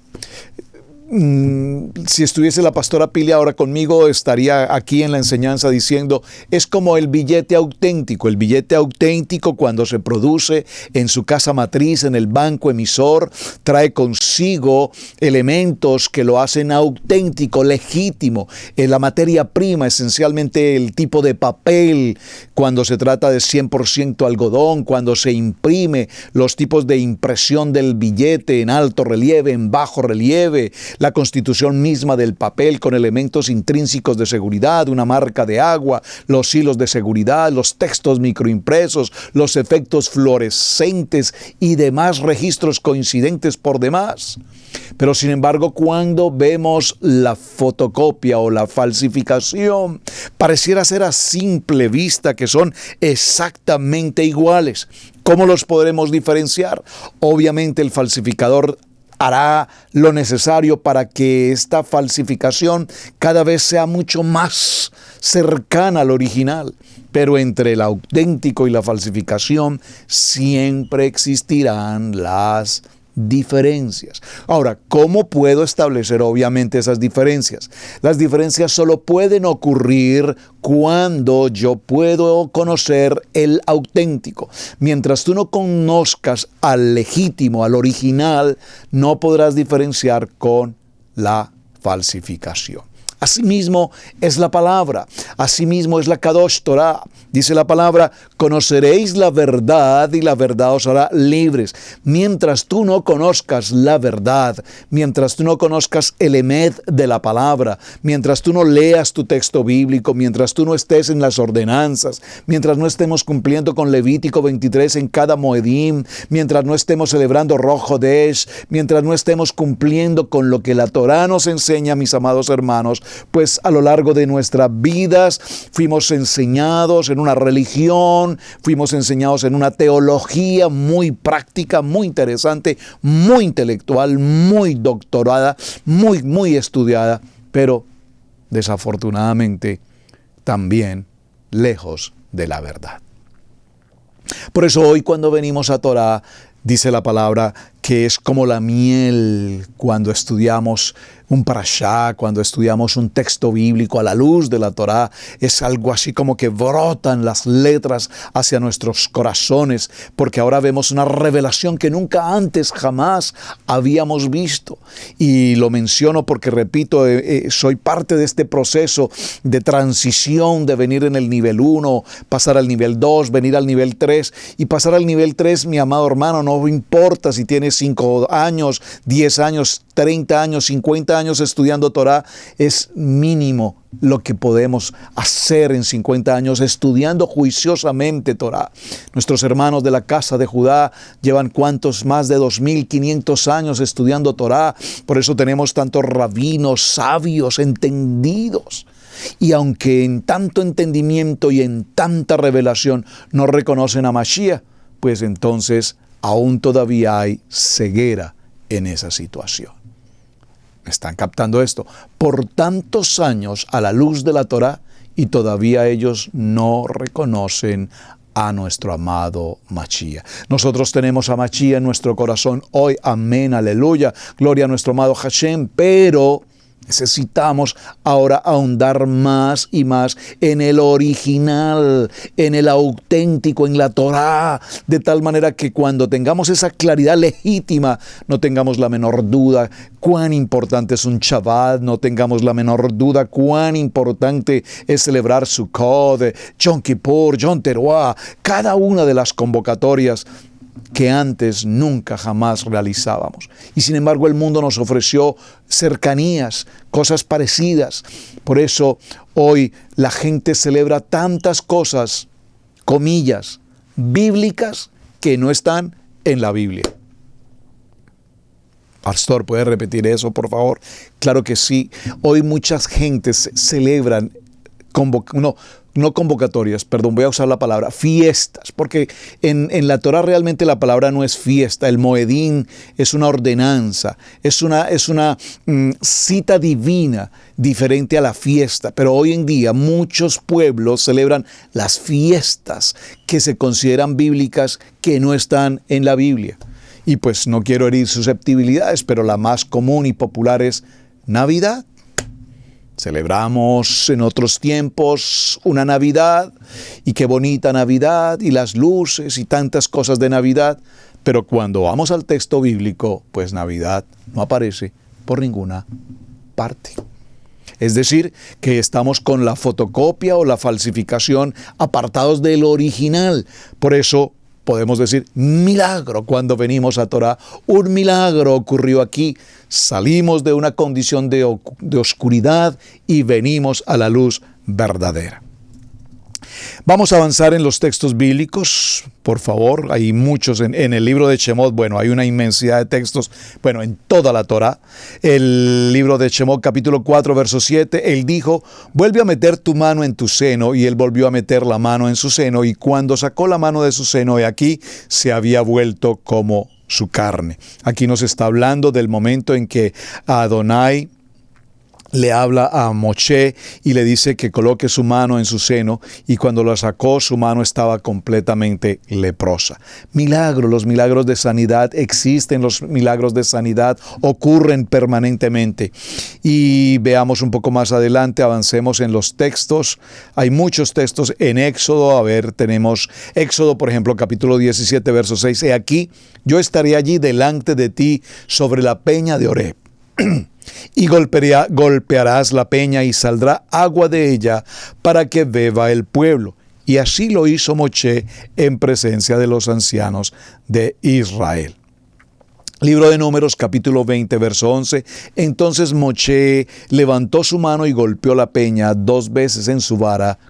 Si estuviese la pastora Pili ahora conmigo, estaría aquí en la enseñanza diciendo, es como el billete auténtico. El billete auténtico, cuando se produce en su casa matriz, en el banco emisor, trae consigo elementos que lo hacen auténtico, legítimo. La materia prima, esencialmente el tipo de papel, cuando se trata de 100% algodón, cuando se imprime, los tipos de impresión del billete en alto relieve, en bajo relieve, la constitución misma del papel con elementos intrínsecos de seguridad, una marca de agua, los hilos de seguridad, los textos microimpresos, los efectos fluorescentes y demás registros coincidentes por demás. Pero sin embargo, cuando vemos la fotocopia o la falsificación, pareciera ser a simple vista que son exactamente iguales. ¿Cómo los podremos diferenciar? Obviamente el falsificador hará lo necesario para que esta falsificación cada vez sea mucho más cercana al original. Pero entre el auténtico y la falsificación siempre existirán las diferencias. Ahora, ¿cómo puedo establecer obviamente esas diferencias? Las diferencias solo pueden ocurrir cuando yo puedo conocer el auténtico. Mientras tú no conozcas al legítimo, al original, no podrás diferenciar con la falsificación. Asimismo es la palabra, asimismo es la Kadosh Torah. Dice la palabra, conoceréis la verdad y la verdad os hará libres. Mientras tú no conozcas la verdad, mientras tú no conozcas el emet de la palabra, mientras tú no leas tu texto bíblico, mientras tú no estés en las ordenanzas, mientras no estemos cumpliendo con Levítico 23 en cada Moedim, mientras no estemos celebrando Rosh Hodesh, mientras no estemos cumpliendo con lo que la Torah nos enseña, mis amados hermanos, pues a lo largo de nuestras vidas fuimos enseñados en una religión, fuimos enseñados en una teología muy práctica, muy interesante, muy intelectual, muy doctorada, muy estudiada, pero desafortunadamente también lejos de la verdad. Por eso hoy cuando venimos a Torah, dice la palabra que es como la miel cuando estudiamos un parashá, cuando estudiamos un texto bíblico a la luz de la Torá. Es algo así como que brotan las letras hacia nuestros corazones, porque ahora vemos una revelación que nunca antes jamás habíamos visto. Y lo menciono porque, repito, soy parte de este proceso de transición de venir en el nivel 1, pasar al nivel 2, venir al nivel 3 y pasar al nivel 3, mi amado hermano, no importa si tienes 5 años, 10 años, 30 años, 50 años estudiando Torah, es mínimo lo que podemos hacer en 50 años estudiando juiciosamente Torah. Nuestros hermanos de la casa de Judá llevan más de 2500 años estudiando Torah, por eso tenemos tantos rabinos, sabios, entendidos. Y aunque en tanto entendimiento y en tanta revelación no reconocen a Mashiach, pues entonces aún todavía hay ceguera en esa situación. ¿Me están captando esto? Por tantos años a la luz de la Torá y todavía ellos no reconocen a nuestro amado Mashiach. Nosotros tenemos a Mashiach en nuestro corazón hoy. Amén, aleluya. Gloria a nuestro amado Hashem, pero necesitamos ahora ahondar más y más en el original, en el auténtico, en la Torá, de tal manera que cuando tengamos esa claridad legítima, no tengamos la menor duda cuán importante es un Shabbat, no tengamos la menor duda cuán importante es celebrar Sukkot, Yom Kippur, Yom Teruah, cada una de las convocatorias que antes nunca jamás realizábamos. Y sin embargo el mundo nos ofreció cercanías, cosas parecidas. Por eso hoy la gente celebra tantas cosas, comillas, bíblicas, que no están en la Biblia. Pastor, ¿puede repetir eso, por favor? Claro que sí. Hoy muchas gentes celebran no convocatorias, perdón, voy a usar la palabra fiestas, porque en la Torah realmente la palabra no es fiesta. El Moedín es una ordenanza, es una cita divina diferente a la fiesta, pero hoy en día muchos pueblos celebran las fiestas que se consideran bíblicas que no están en la Biblia. Y pues no quiero herir susceptibilidades, pero la más común y popular es Navidad. Celebramos en otros tiempos una Navidad, y qué bonita Navidad, y las luces y tantas cosas de Navidad, pero cuando vamos al texto bíblico, pues Navidad no aparece por ninguna parte. Es decir, que estamos con la fotocopia o la falsificación apartados del original. Por eso podemos decir milagro cuando venimos a Torá. Un milagro ocurrió aquí. Salimos de una condición de oscuridad y venimos a la luz verdadera. Vamos a avanzar en los textos bíblicos, por favor. Hay muchos en el libro de Shemot. Bueno, hay una inmensidad de textos, bueno, en toda la Torá. El libro de Shemot, capítulo 4, verso 7, él dijo, vuelve a meter tu mano en tu seno, y él volvió a meter la mano en su seno, y cuando sacó la mano de su seno, he aquí, se había vuelto como su carne. Aquí nos está hablando del momento en que Adonai le habla a Moshe y le dice que coloque su mano en su seno, y cuando la sacó, su mano estaba completamente leprosa. Milagro, los milagros de sanidad existen, los milagros de sanidad ocurren permanentemente. Y veamos un poco más adelante, avancemos en los textos. Hay muchos textos en Éxodo. A ver, tenemos Éxodo, por ejemplo, capítulo 17, verso 6. He aquí, yo estaré allí delante de ti sobre la peña de Horeb. Y golpearás la peña y saldrá agua de ella para que beba el pueblo. Y así lo hizo Moshe en presencia de los ancianos de Israel. Libro de Números, capítulo 20, verso 11. Entonces Moshe levantó su mano y golpeó la peña 2 veces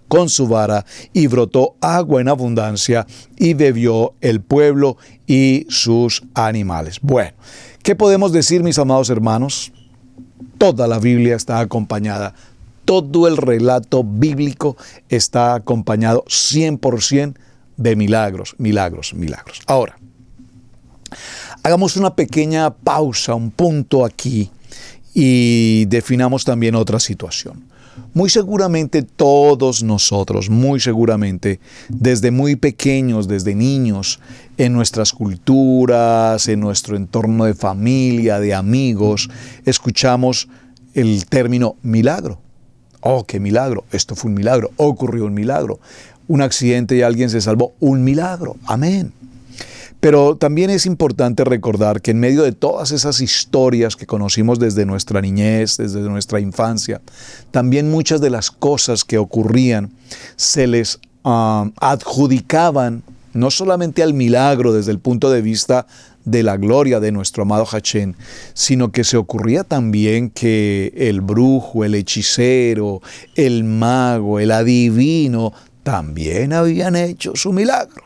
con su vara, y brotó agua en abundancia, y bebió el pueblo y sus animales. Bueno, ¿qué podemos decir, mis amados hermanos? Toda la Biblia está acompañada, todo el relato bíblico está acompañado 100% de milagros, milagros, milagros. Ahora, hagamos una pequeña pausa, un punto aquí, y definamos también otra situación. Muy seguramente todos nosotros, muy seguramente, desde muy pequeños, desde niños, en nuestras culturas, en nuestro entorno de familia, de amigos, escuchamos el término milagro. Oh, qué milagro, esto fue un milagro, ocurrió un milagro. Un accidente y alguien se salvó, un milagro, amén. Pero también es importante recordar que en medio de todas esas historias que conocimos desde nuestra niñez, desde nuestra infancia, también muchas de las cosas que ocurrían se les adjudicaban no solamente al milagro desde el punto de vista de la gloria de nuestro amado Hachén, sino que se ocurría también que el brujo, el hechicero, el mago, el adivino, también habían hecho su milagro.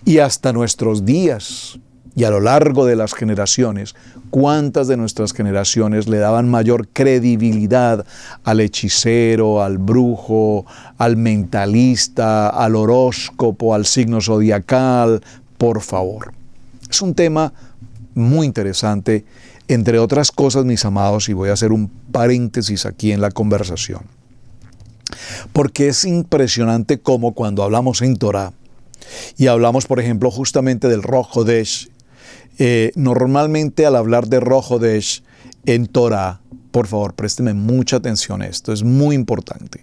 Y hasta nuestros días, y a lo largo de las generaciones, ¿cuántas de nuestras generaciones le daban mayor credibilidad al hechicero, al brujo, al mentalista, al horóscopo, al signo zodiacal? Por favor. Es un tema muy interesante, entre otras cosas, mis amados, y voy a hacer un paréntesis aquí en la conversación. Porque es impresionante cómo cuando hablamos en Torá, y hablamos, por ejemplo, justamente del Rosh Hodesh. Normalmente al hablar de Rosh Hodesh en Torá, por favor, présteme mucha atención a esto, es muy importante.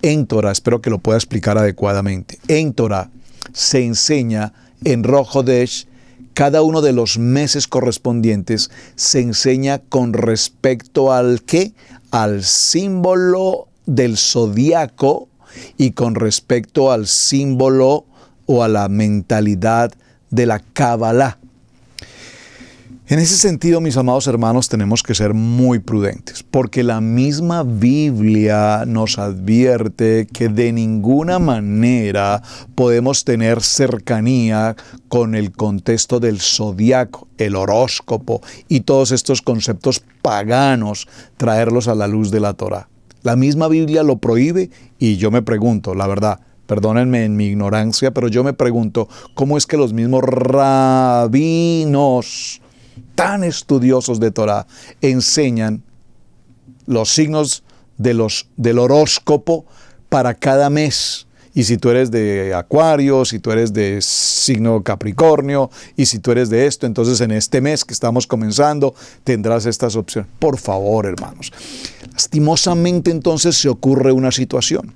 En Torá, espero que lo pueda explicar adecuadamente. En Torá se enseña en Rosh Hodesh, cada uno de los meses correspondientes se enseña con respecto al ¿qué? Al símbolo del zodiaco y con respecto al símbolo o a la mentalidad de la Kabbalah. En ese sentido, mis amados hermanos, tenemos que ser muy prudentes, porque la misma Biblia nos advierte que de ninguna manera podemos tener cercanía con el contexto del zodiaco, el horóscopo y todos estos conceptos paganos, traerlos a la luz de la Torá. La misma Biblia lo prohíbe, y yo me pregunto, la verdad, perdónenme en mi ignorancia, pero yo me pregunto, ¿cómo es que los mismos rabinos tan estudiosos de Torá enseñan los signos del horóscopo para cada mes? y si tú eres de Acuario, si tú eres de signo Capricornio, y si tú eres de esto, entonces en este mes que estamos comenzando tendrás estas opciones. Por favor, hermanos. Lastimosamente entonces se ocurre una situación.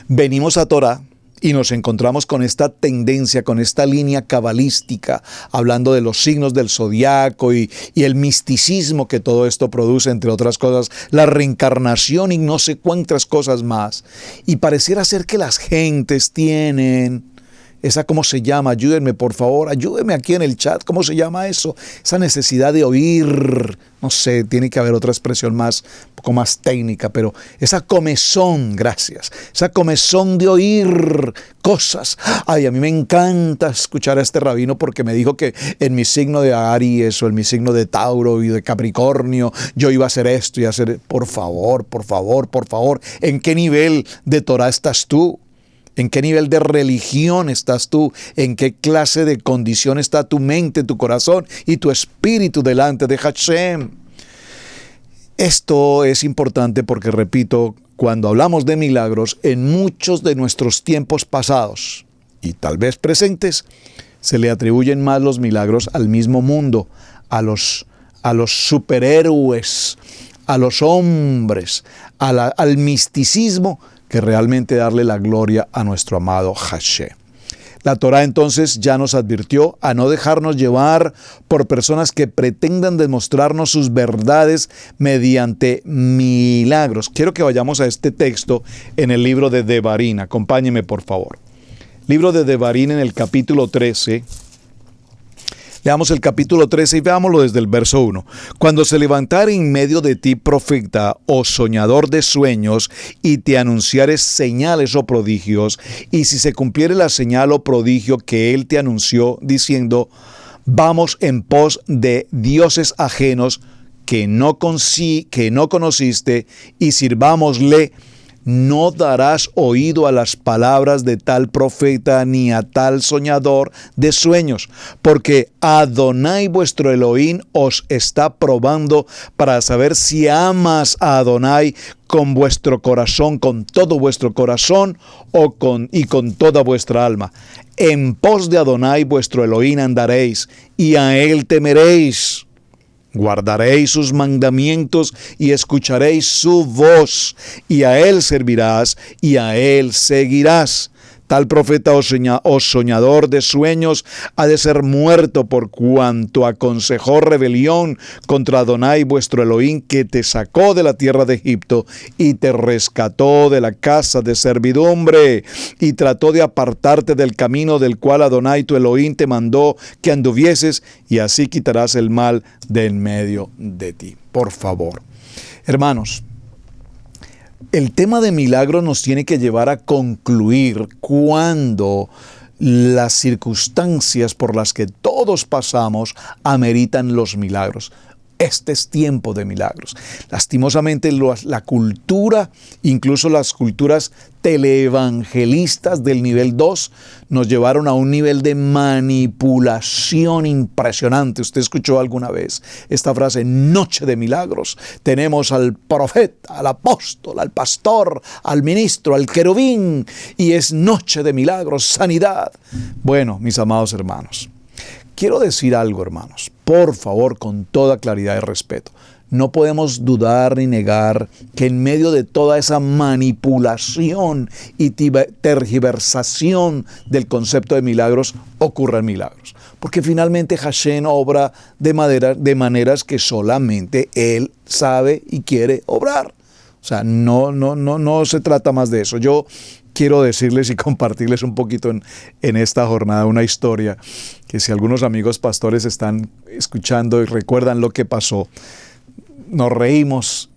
Venimos a Torah y nos encontramos con esta tendencia, con esta línea cabalística, hablando de los signos del zodiaco y el misticismo que todo esto produce, entre otras cosas, la reencarnación y no sé cuántas cosas más. Y pareciera ser que las gentes tienen ¿cómo se llama? Ayúdenme, por favor, ayúdenme aquí en el chat, ¿cómo se llama eso? Esa necesidad de oír, no sé, tiene que haber otra expresión un poco más técnica, pero esa comezón, gracias, esa comezón de oír cosas. Ay, a mí me encanta escuchar a este rabino porque me dijo que en mi signo de Aries o en mi signo de Tauro y de Capricornio yo iba a hacer esto y hacer. Por favor, ¿en qué nivel de Torah estás tú? ¿En qué nivel de religión estás tú? ¿En qué clase de condición está tu mente, tu corazón y tu espíritu delante de Hashem? Esto es importante porque, repito, cuando hablamos de milagros, en muchos de nuestros tiempos pasados y tal vez presentes, se le atribuyen más los milagros al mismo mundo, a los superhéroes, a los hombres, al misticismo, que realmente darle la gloria a nuestro amado Hashem. La Torah entonces ya nos advirtió a no dejarnos llevar por personas que pretendan demostrarnos sus verdades mediante milagros. Quiero que vayamos a este texto en el libro de Devarim. Acompáñeme, por favor. Libro de Devarim en el capítulo 13. Leamos el capítulo 13 y veámoslo desde el verso 1. Cuando se levantare en medio de ti profeta o soñador de sueños y te anunciare señales o prodigios, y si se cumpliere la señal o prodigio que él te anunció, diciendo, vamos en pos de dioses ajenos que no conociste y sirvámosle, no darás oído a las palabras de tal profeta ni a tal soñador de sueños, porque Adonai vuestro Elohim os está probando para saber si amas a Adonai con vuestro corazón, con todo vuestro corazón y con toda vuestra alma. En pos de Adonai vuestro Elohim andaréis y a él temeréis. Guardaréis sus mandamientos y escucharéis su voz, y a él servirás y a él seguirás. Tal profeta o soñador de sueños ha de ser muerto por cuanto aconsejó rebelión contra Adonai vuestro Elohim, que te sacó de la tierra de Egipto y te rescató de la casa de servidumbre, y trató de apartarte del camino del cual Adonai tu Elohim te mandó que anduvieses, y así quitarás el mal de en medio de ti. Por favor, hermanos, el tema de milagros nos tiene que llevar a concluir cuando las circunstancias por las que todos pasamos ameritan los milagros. Este es tiempo de milagros. Lastimosamente la cultura, incluso las culturas teleevangelistas del nivel 2, nos llevaron a un nivel de manipulación impresionante. ¿Usted escuchó alguna vez esta frase, noche de milagros? Tenemos al profeta, al apóstol, al pastor, al ministro, al querubín, y es noche de milagros, sanidad. Bueno, mis amados hermanos, quiero decir algo, hermanos, por favor, con toda claridad y respeto. No podemos dudar ni negar que en medio de toda esa manipulación y tergiversación del concepto de milagros, ocurran milagros. Porque finalmente Hashem obra de maneras que solamente Él sabe y quiere obrar. O sea, no se trata más de eso. Yo quiero decirles y compartirles un poquito en esta jornada una historia que, si algunos amigos pastores están escuchando y recuerdan lo que pasó, nos reímos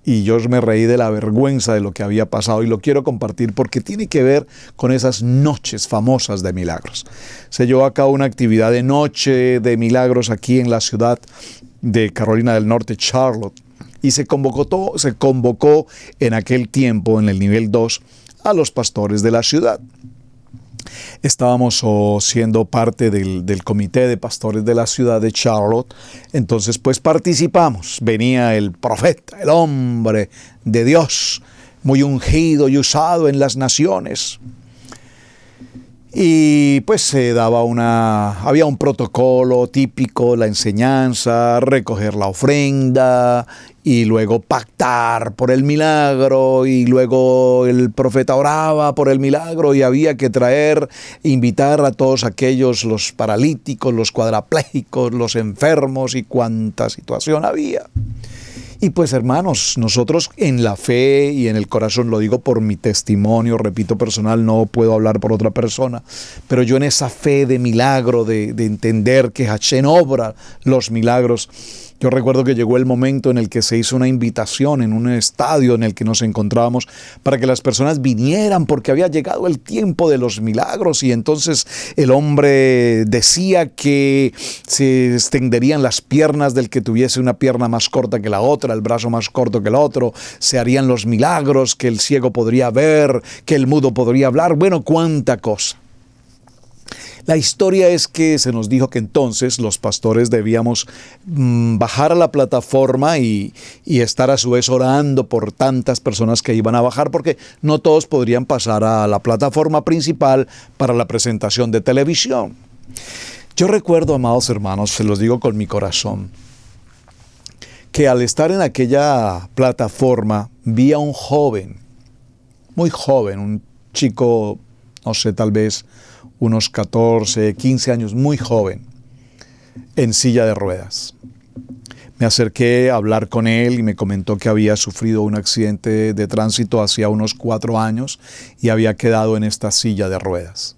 y yo me reí de la vergüenza de lo que había pasado, y lo quiero compartir porque tiene que ver con esas noches famosas de milagros. Se llevó a cabo una actividad de noche de milagros aquí en la ciudad de Carolina del Norte, Charlotte, y se convocó en aquel tiempo, en el nivel 2, a los pastores de la ciudad. Estábamos siendo parte del comité de pastores de la ciudad de Charlotte, entonces pues participamos. Venía el profeta, el hombre de Dios, muy ungido y usado en las naciones. Y pues había un protocolo típico, la enseñanza, recoger la ofrenda y luego pactar por el milagro, y luego el profeta oraba por el milagro y había que invitar a todos aquellos, los paralíticos, los cuadraplégicos, los enfermos y cuánta situación había. Y pues hermanos, nosotros en la fe y en el corazón, lo digo por mi testimonio, repito, personal, no puedo hablar por otra persona, pero yo en esa fe de milagro, de entender que Hashem obra los milagros, yo recuerdo que llegó el momento en el que se hizo una invitación en un estadio en el que nos encontrábamos para que las personas vinieran porque había llegado el tiempo de los milagros, y entonces el hombre decía que se extenderían las piernas del que tuviese una pierna más corta que la otra, el brazo más corto que el otro, se harían los milagros, que el ciego podría ver, que el mudo podría hablar, bueno, cuánta cosa. La historia es que se nos dijo que entonces los pastores debíamos bajar a la plataforma y estar a su vez orando por tantas personas que iban a bajar, porque no todos podrían pasar a la plataforma principal para la presentación de televisión. Yo recuerdo, amados hermanos, se los digo con mi corazón, que al estar en aquella plataforma vi a un joven, muy joven, un chico, no sé, tal vez unos 14, 15 años, muy joven, en silla de ruedas. Me acerqué a hablar con él y me comentó que había sufrido un accidente de tránsito hacía unos 4 años y había quedado en esta silla de ruedas.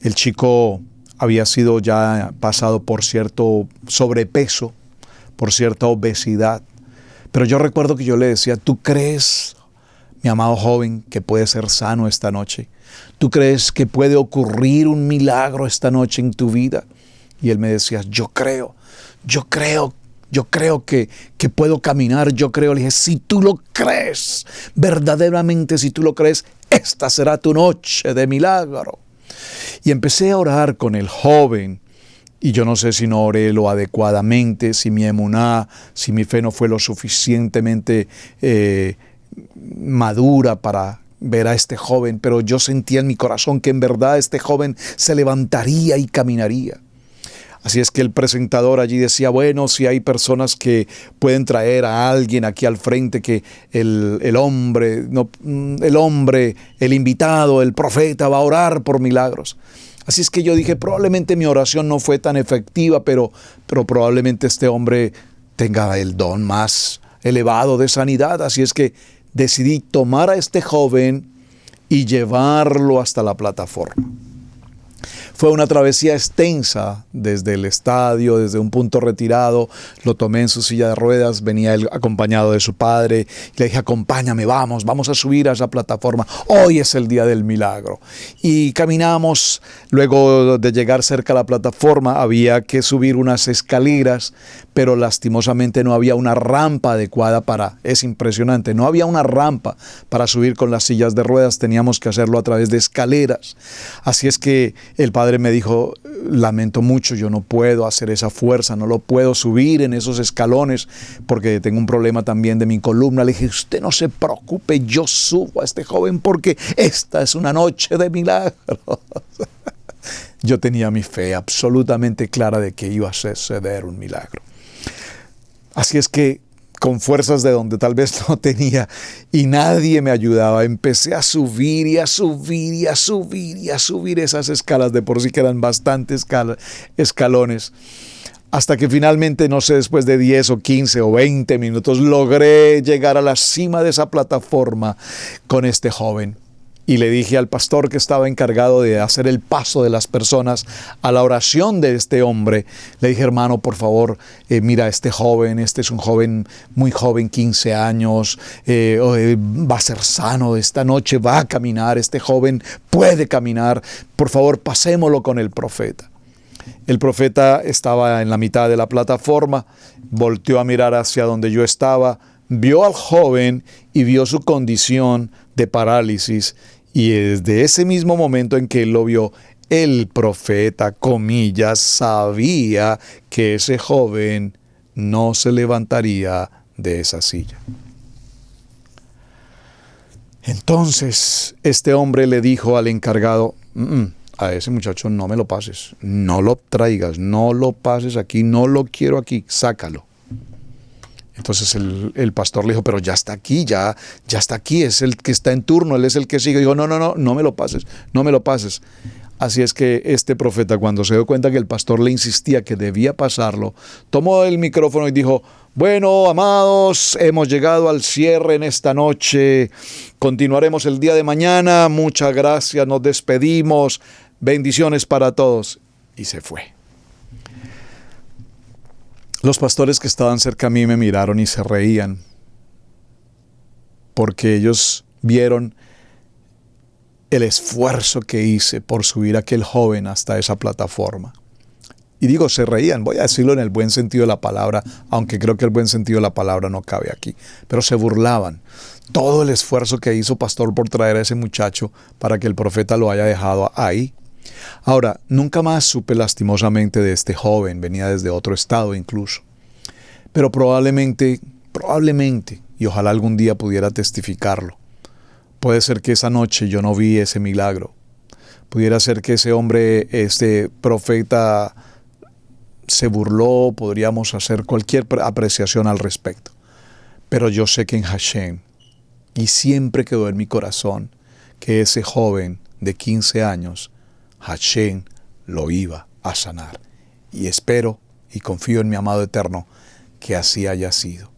El chico había sido ya pasado por cierto sobrepeso, por cierta obesidad, pero yo recuerdo que yo le decía: ¿tú crees, mi amado joven, que puede ser sano esta noche? ¿Tú crees que puede ocurrir un milagro esta noche en tu vida? Y él me decía: yo creo que puedo caminar, yo creo. Le dije: si tú lo crees, verdaderamente si tú lo crees, esta será tu noche de milagro. Y empecé a orar con el joven, y yo no sé si no oré lo adecuadamente, si mi emuná, si mi fe no fue lo suficientemente madura para ver a este joven, pero yo sentía en mi corazón que en verdad este joven se levantaría y caminaría. Así es que el presentador allí decía: bueno, si hay personas que pueden traer a alguien aquí al frente, que el hombre, el invitado, el profeta va a orar por milagros. Así es que yo dije: probablemente mi oración no fue tan efectiva, pero probablemente este hombre tenga el don más elevado de sanidad. Así es que decidí tomar a este joven y llevarlo hasta la plataforma. Fue una travesía extensa desde el estadio, desde un punto retirado. Lo tomé en su silla de ruedas, venía él acompañado de su padre. Y le dije: acompáñame, vamos a subir a esa plataforma. Hoy es el día del milagro. Y caminamos. Luego de llegar cerca a la plataforma, había que subir unas escaleras, pero lastimosamente no había una rampa adecuada es impresionante, no había una rampa para subir con las sillas de ruedas, teníamos que hacerlo a través de escaleras. Así es que el padre me dijo: lamento mucho, yo no puedo hacer esa fuerza, no lo puedo subir en esos escalones porque tengo un problema también de mi columna. Le dije: usted no se preocupe, yo subo a este joven porque esta es una noche de milagros. Yo tenía mi fe absolutamente clara de que iba a suceder un milagro. Así es que, con fuerzas de donde tal vez no tenía y nadie me ayudaba, empecé a subir y a subir y a subir y a subir esas escalas, de por sí que eran bastantes escalones, hasta que finalmente, no sé, después de 10 o 15 o 20 minutos, logré llegar a la cima de esa plataforma con este joven. Y le dije al pastor que estaba encargado de hacer el paso de las personas a la oración de este hombre, le dije: hermano, por favor, mira, este es un joven, muy joven, 15 años, va a ser sano esta noche, va a caminar, este joven puede caminar, por favor, pasémoslo con el profeta. El profeta estaba en la mitad de la plataforma, volteó a mirar hacia donde yo estaba, vio al joven y vio su condición de parálisis, y desde ese mismo momento en que él lo vio, el profeta, comillas, sabía que ese joven no se levantaría de esa silla. Entonces este hombre le dijo al encargado, a ese muchacho no me lo pases, no lo traigas, no lo pases aquí, no lo quiero aquí, sácalo. Entonces el pastor le dijo, pero ya está aquí, ya está aquí, es el que está en turno, él es el que sigue. Dijo, no me lo pases, no me lo pases. Así es que este profeta, cuando se dio cuenta que el pastor le insistía que debía pasarlo, tomó el micrófono y dijo, bueno, amados, hemos llegado al cierre en esta noche, continuaremos el día de mañana, muchas gracias, nos despedimos, bendiciones para todos. Y se fue. Los pastores que estaban cerca a mí me miraron y se reían, porque ellos vieron el esfuerzo que hice por subir a aquel joven hasta esa plataforma. Y digo, se reían, voy a decirlo en el buen sentido de la palabra, aunque creo que el buen sentido de la palabra no cabe aquí, pero se burlaban. Todo el esfuerzo que hizo pastor por traer a ese muchacho para que el profeta lo haya dejado ahí. Ahora, nunca más supe lastimosamente de este joven, venía desde otro estado incluso. Pero probablemente, y ojalá algún día pudiera testificarlo, puede ser que esa noche yo no vi ese milagro. Pudiera ser que ese hombre, este profeta, se burló, podríamos hacer cualquier apreciación al respecto. Pero yo sé que en Hashem, y siempre quedó en mi corazón, que ese joven de 15 años, Hashem lo iba a sanar. Y espero y confío en mi amado eterno que así haya sido.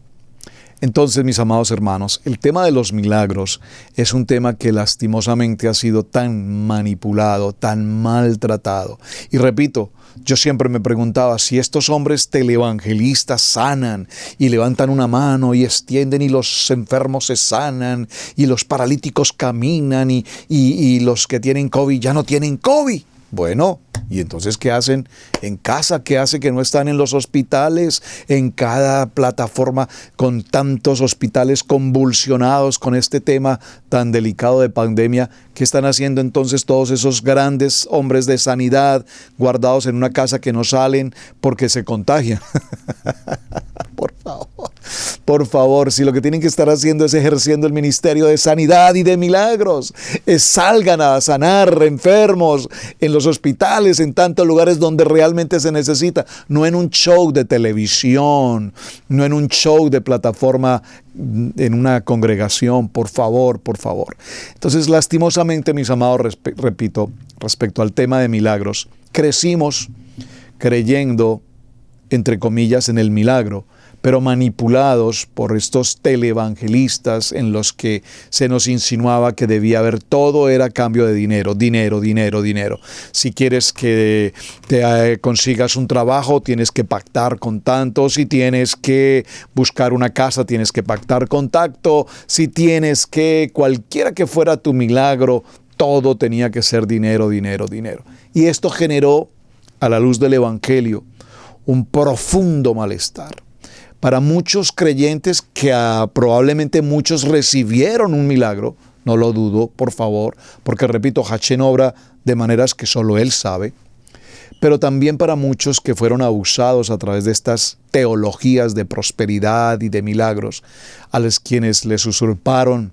Entonces, mis amados hermanos, el tema de los milagros es un tema que lastimosamente ha sido tan manipulado, tan maltratado. Y repito, yo siempre me preguntaba si estos hombres televangelistas sanan y levantan una mano y extienden y los enfermos se sanan y los paralíticos caminan y los que tienen COVID ya no tienen COVID. Bueno, ¿y entonces qué hacen en casa? ¿Qué hace que no están en los hospitales? En cada plataforma con tantos hospitales convulsionados con este tema tan delicado de pandemia. ¿Qué están haciendo entonces todos esos grandes hombres de sanidad guardados en una casa que no salen porque se contagian? Por favor, si lo que tienen que estar haciendo es ejerciendo el ministerio de sanidad y de milagros, salgan a sanar enfermos en los hospitales, en tantos lugares donde realmente se necesita, no en un show de televisión, no en un show de plataforma en una congregación, por favor. Entonces, lastimosamente, mis amados, repito, respecto al tema de milagros, crecimos creyendo, entre comillas, en el milagro, pero manipulados por estos televangelistas en los que se nos insinuaba que debía haber todo era a cambio de dinero. Si quieres que te consigas un trabajo, tienes que pactar con tanto. Si tienes que buscar una casa, tienes que pactar con tanto. Si tienes que, cualquiera que fuera tu milagro, todo tenía que ser dinero. Y esto generó, a la luz del Evangelio, un profundo malestar. Para muchos creyentes que probablemente muchos recibieron un milagro, no lo dudo, por favor, porque repito, Hashem obra de maneras que solo Él sabe, pero también para muchos que fueron abusados a través de estas teologías de prosperidad y de milagros, a los quienes les usurparon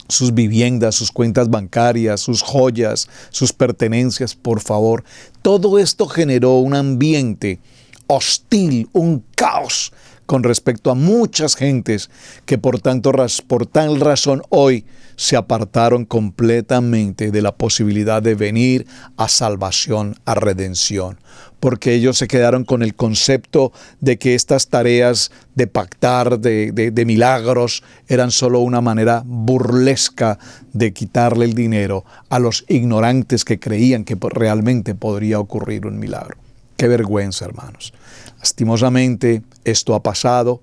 sus viviendas, sus cuentas bancarias, sus joyas, sus pertenencias, por favor. Todo esto generó un ambiente hostil, un caos con respecto a muchas gentes que por tal razón hoy se apartaron completamente de la posibilidad de venir a salvación, a redención, porque ellos se quedaron con el concepto de que estas tareas de pactar, de milagros, eran solo una manera burlesca de quitarle el dinero a los ignorantes que creían que realmente podría ocurrir un milagro. Qué vergüenza, hermanos. Lastimosamente, esto ha pasado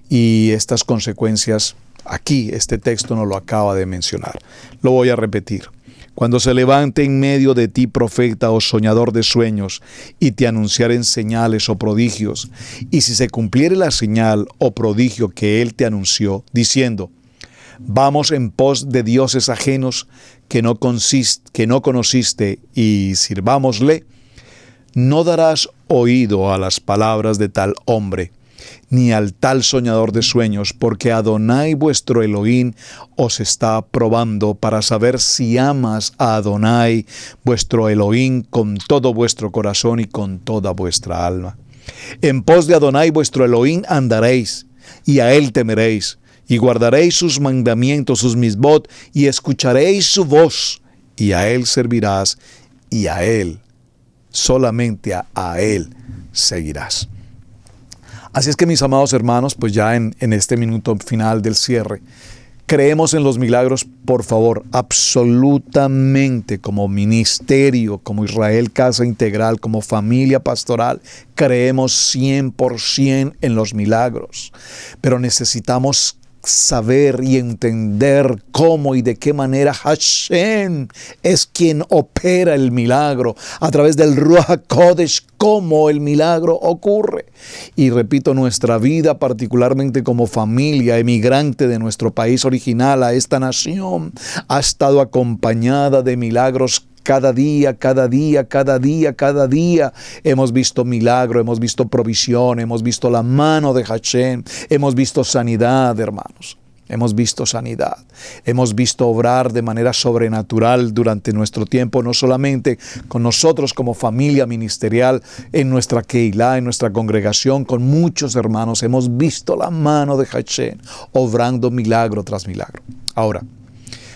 y estas consecuencias, aquí este texto nos lo acaba de mencionar. Lo voy a repetir. Cuando se levante en medio de ti profeta o soñador de sueños y te anunciaren señales o prodigios, y si se cumpliere la señal o prodigio que él te anunció, diciendo, vamos en pos de dioses ajenos que no conociste y sirvámosle, no darás oído a las palabras de tal hombre, ni al tal soñador de sueños, porque Adonai vuestro Elohim os está probando para saber si amas a Adonai vuestro Elohim con todo vuestro corazón y con toda vuestra alma. En pos de Adonai vuestro Elohim andaréis, y a él temeréis, y guardaréis sus mandamientos, sus misbot, y escucharéis su voz, y a él servirás, y a él, solamente a él seguirás. Así es que, mis amados hermanos, pues ya en este minuto final del cierre, creemos en los milagros, por favor, absolutamente, como ministerio, como Israel Casa Integral, como familia pastoral, creemos 100% en los milagros, pero necesitamos saber y entender cómo y de qué manera Hashem es quien opera el milagro, a través del Ruach HaKodesh, cómo el milagro ocurre. Y repito, nuestra vida, particularmente como familia emigrante de nuestro país original a esta nación, ha estado acompañada de milagros. Cada día hemos visto milagro, hemos visto provisión, hemos visto la mano de Hashem, hemos visto sanidad, hermanos. Hemos visto sanidad, hemos visto obrar de manera sobrenatural durante nuestro tiempo, no solamente con nosotros como familia ministerial, en nuestra Keilah, en nuestra congregación, con muchos hermanos, hemos visto la mano de Hashem obrando milagro tras milagro. Ahora,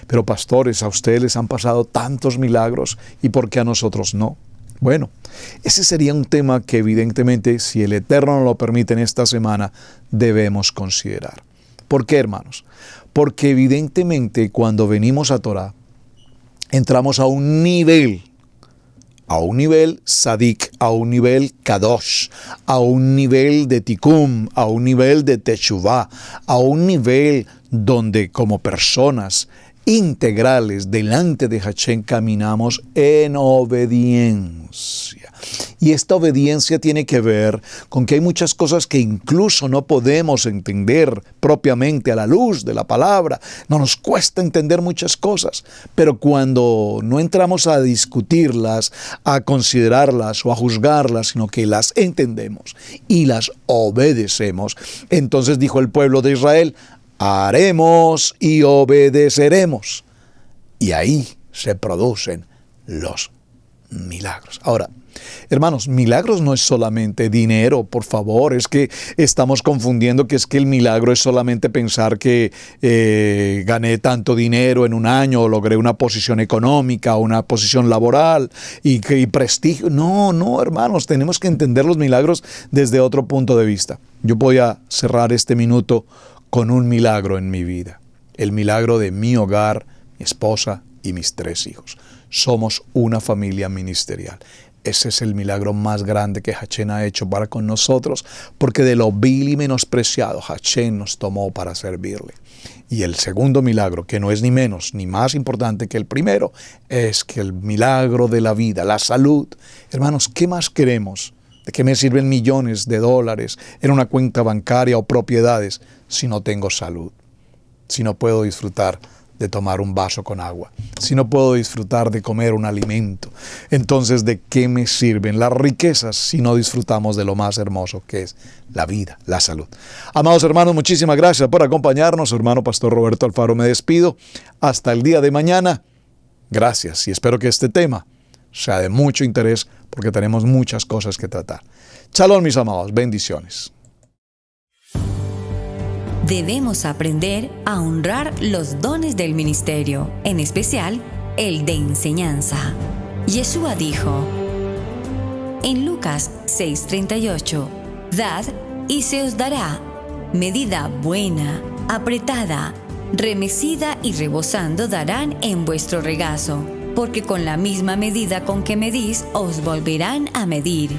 pero pastores, a ustedes les han pasado tantos milagros, ¿y por qué a nosotros no? Bueno, ese sería un tema que evidentemente, si el Eterno nos lo permite en esta semana, debemos considerar. ¿Por qué, hermanos? Porque evidentemente cuando venimos a Torah, entramos a un nivel sadik, a un nivel kadosh, a un nivel de tikkun, a un nivel de teshuvah, a un nivel donde como personas integrales delante de Hashem caminamos en obediencia. Y esta obediencia tiene que ver con que hay muchas cosas que incluso no podemos entender propiamente a la luz de la palabra. No nos cuesta entender muchas cosas, pero cuando no entramos a discutirlas, a considerarlas o a juzgarlas, sino que las entendemos y las obedecemos, entonces dijo el pueblo de Israel: haremos y obedeceremos. Y ahí se producen los milagros. Ahora, hermanos, milagros no es solamente dinero, por favor. Es que estamos confundiendo que es que el milagro es solamente pensar que gané tanto dinero en un año, o logré una posición económica, una posición laboral y prestigio. No, hermanos, tenemos que entender los milagros desde otro punto de vista. Yo voy a cerrar este minuto con un milagro en mi vida. El milagro de mi hogar, mi esposa y mis 3 hijos. Somos una familia ministerial. Ese es el milagro más grande que Hashem ha hecho para con nosotros, porque de lo vil y menospreciado Hashem nos tomó para servirle. Y el segundo milagro, que no es ni menos ni más importante que el primero, es que el milagro de la vida, la salud. Hermanos, ¿qué más queremos? ¿De qué me sirven millones de dólares en una cuenta bancaria o propiedades si no tengo salud? Si no puedo disfrutar de tomar un vaso con agua, si no puedo disfrutar de comer un alimento, entonces ¿de qué me sirven las riquezas si no disfrutamos de lo más hermoso que es la vida, la salud? Amados hermanos, muchísimas gracias por acompañarnos. Su hermano Pastor Roberto Alfaro me despido. Hasta el día de mañana. Gracias y espero que este tema sea de mucho interés porque tenemos muchas cosas que tratar. Shalom, mis amados. Bendiciones. Debemos aprender a honrar los dones del ministerio, en especial el de enseñanza. Yeshua dijo en Lucas 6:38, dad y se os dará, medida buena, apretada, remecida y rebosando darán en vuestro regazo, porque con la misma medida con que medís os volverán a medir.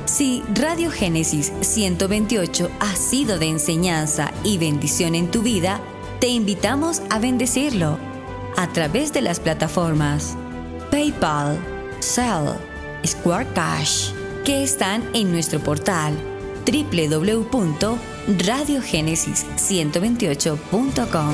Si Radio Génesis 128 ha sido de enseñanza y bendición en tu vida, te invitamos a bendecirlo a través de las plataformas PayPal, Zelle, Square Cash, que están en nuestro portal www.radiogenesis128.com.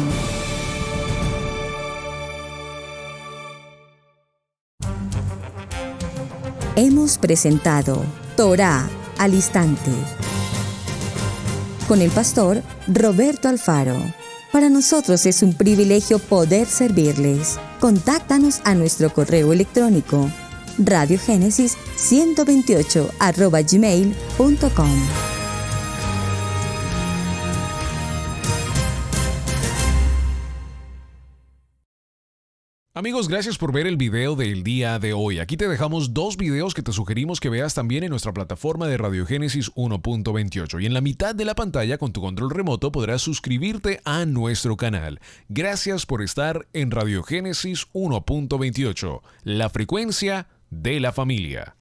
Hemos presentado Torah, al instante. Con el pastor Roberto Alfaro. Para nosotros es un privilegio poder servirles. Contáctanos a nuestro correo electrónico radiogenesis128@gmail.com. Amigos, gracias por ver el video del día de hoy. Aquí te dejamos 2 videos que te sugerimos que veas también en nuestra plataforma de Radiogénesis 1.28. Y en la mitad de la pantalla, con tu control remoto, podrás suscribirte a nuestro canal. Gracias por estar en Radiogénesis 1.28, la frecuencia de la familia.